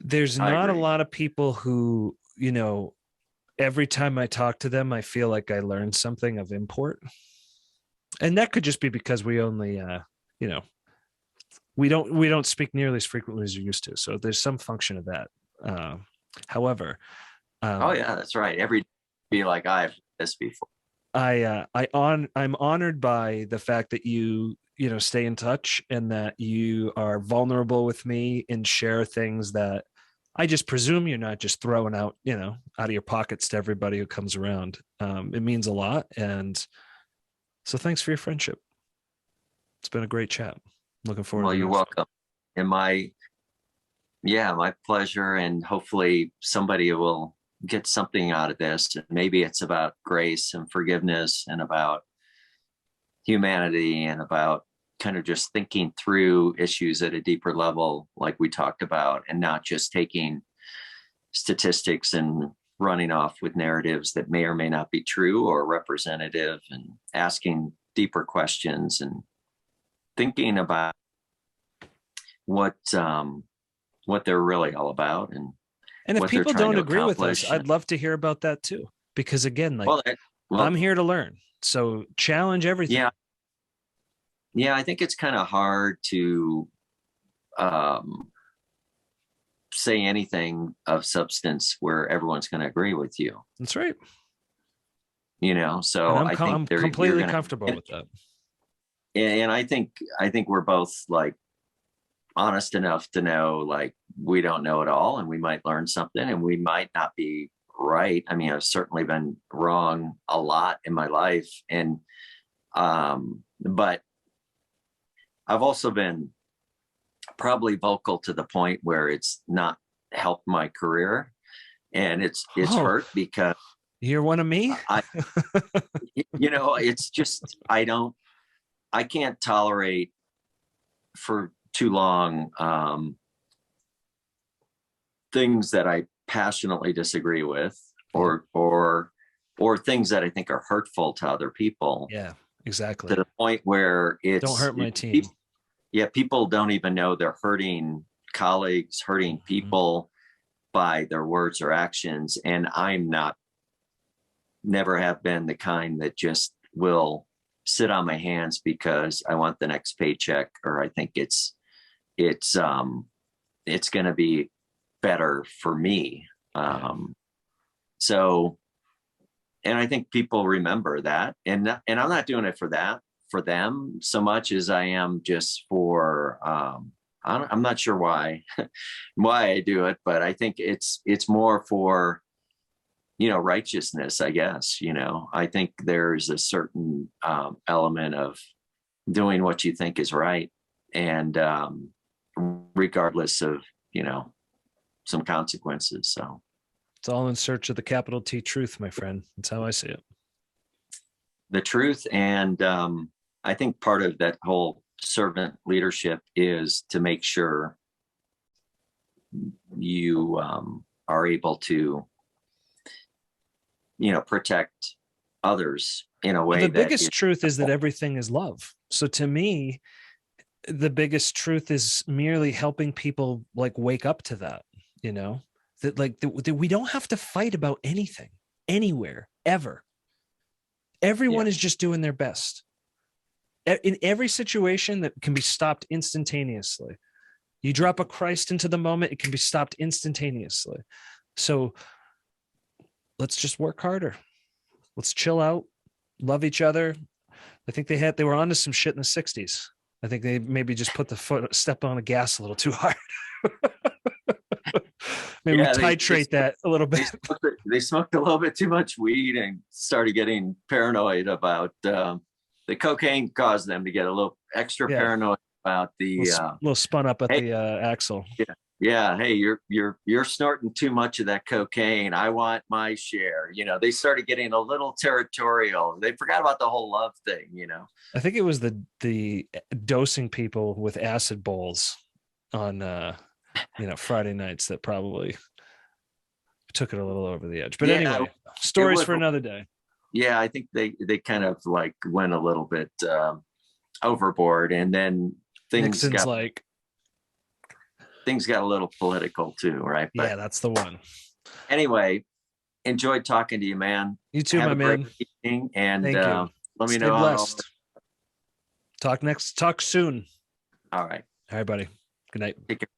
There's not a lot of people who, every time I talk to them, I feel like I learned something of import. And that could just be because we only, we don't speak nearly as frequently as we used to. So there's some function of that. However, oh yeah, that's right. Every be like, I've this before. I'm honored by the fact that you stay in touch and that you are vulnerable with me and share things that I just presume you're not just throwing out, out of your pockets to everybody who comes around. It means a lot. And so thanks for your friendship. It's been a great chat. Looking forward. Well, you're welcome. And my pleasure. And hopefully somebody will get something out of this. And maybe it's about grace and forgiveness and about humanity and about kind of just thinking through issues at a deeper level, like we talked about, and not just taking statistics and running off with narratives that may or may not be true or representative, and asking deeper questions and thinking about what they're really all about. And if people don't agree with us, I'd love to hear about that too, because again, I'm here to learn. So challenge everything. Yeah, I think it's kind of hard to say anything of substance where everyone's going to agree with you. That's right. So I think I'm completely comfortable with that. And I think we're both like honest enough to know, like, we don't know it all, and we might learn something, and we might not be right. I mean, I've certainly been wrong a lot in my life, and but I've also been probably vocal to the point where it's not helped my career, and it's hurt because you're one of me. It's just, I can't tolerate for too long things that I passionately disagree with, or things that I think are hurtful to other people. Yeah, exactly. To the point where don't hurt my team. People don't even know they're hurting colleagues, hurting people by their words or actions. And I'm never have been the kind that just will sit on my hands because I want the next paycheck, or I think it's going to be better for me. So And I think people remember that. And I'm not doing it for them so much as I am just for, I'm not sure why, why I do it, but I think it's more for, righteousness, I guess. I think there's a certain element of doing what you think is right. And regardless of, some consequences. So it's all in search of the capital T truth, my friend. That's how I see it. the truth. And I think part of that whole servant leadership is to make sure you are able to, protect others in a way The that biggest truth is that everything is love. So to me, the biggest truth is merely helping people like wake up to that, that we don't have to fight about anything, anywhere, ever. Everyone is just doing their best in every situation that can be stopped instantaneously. You drop a Christ into the moment, it can be stopped instantaneously. So let's just work harder. Let's chill out, love each other. I think they were onto some shit in the 60s. I think they maybe just put the step on the gas a little too hard. Maybe we titrate that a little bit. They smoked a little bit too much weed and started getting paranoid about the cocaine caused them to get a little extra paranoid about the little spun up at the axle. Yeah. Hey, you're snorting too much of that cocaine. I want my share. They started getting a little territorial. They forgot about the whole love thing. I think it was the dosing people with acid bowls on Friday nights that probably took it a little over the edge. But anyway, stories for another day. Yeah, I think they kind of like went a little bit overboard, and then things got a little political too, right? But yeah, that's the one. Anyway, enjoyed talking to you, man. You too, my man. Evening, and thank you. Let me Stay know. Blessed. Talk soon. All right. All right, buddy. Good night. Take care.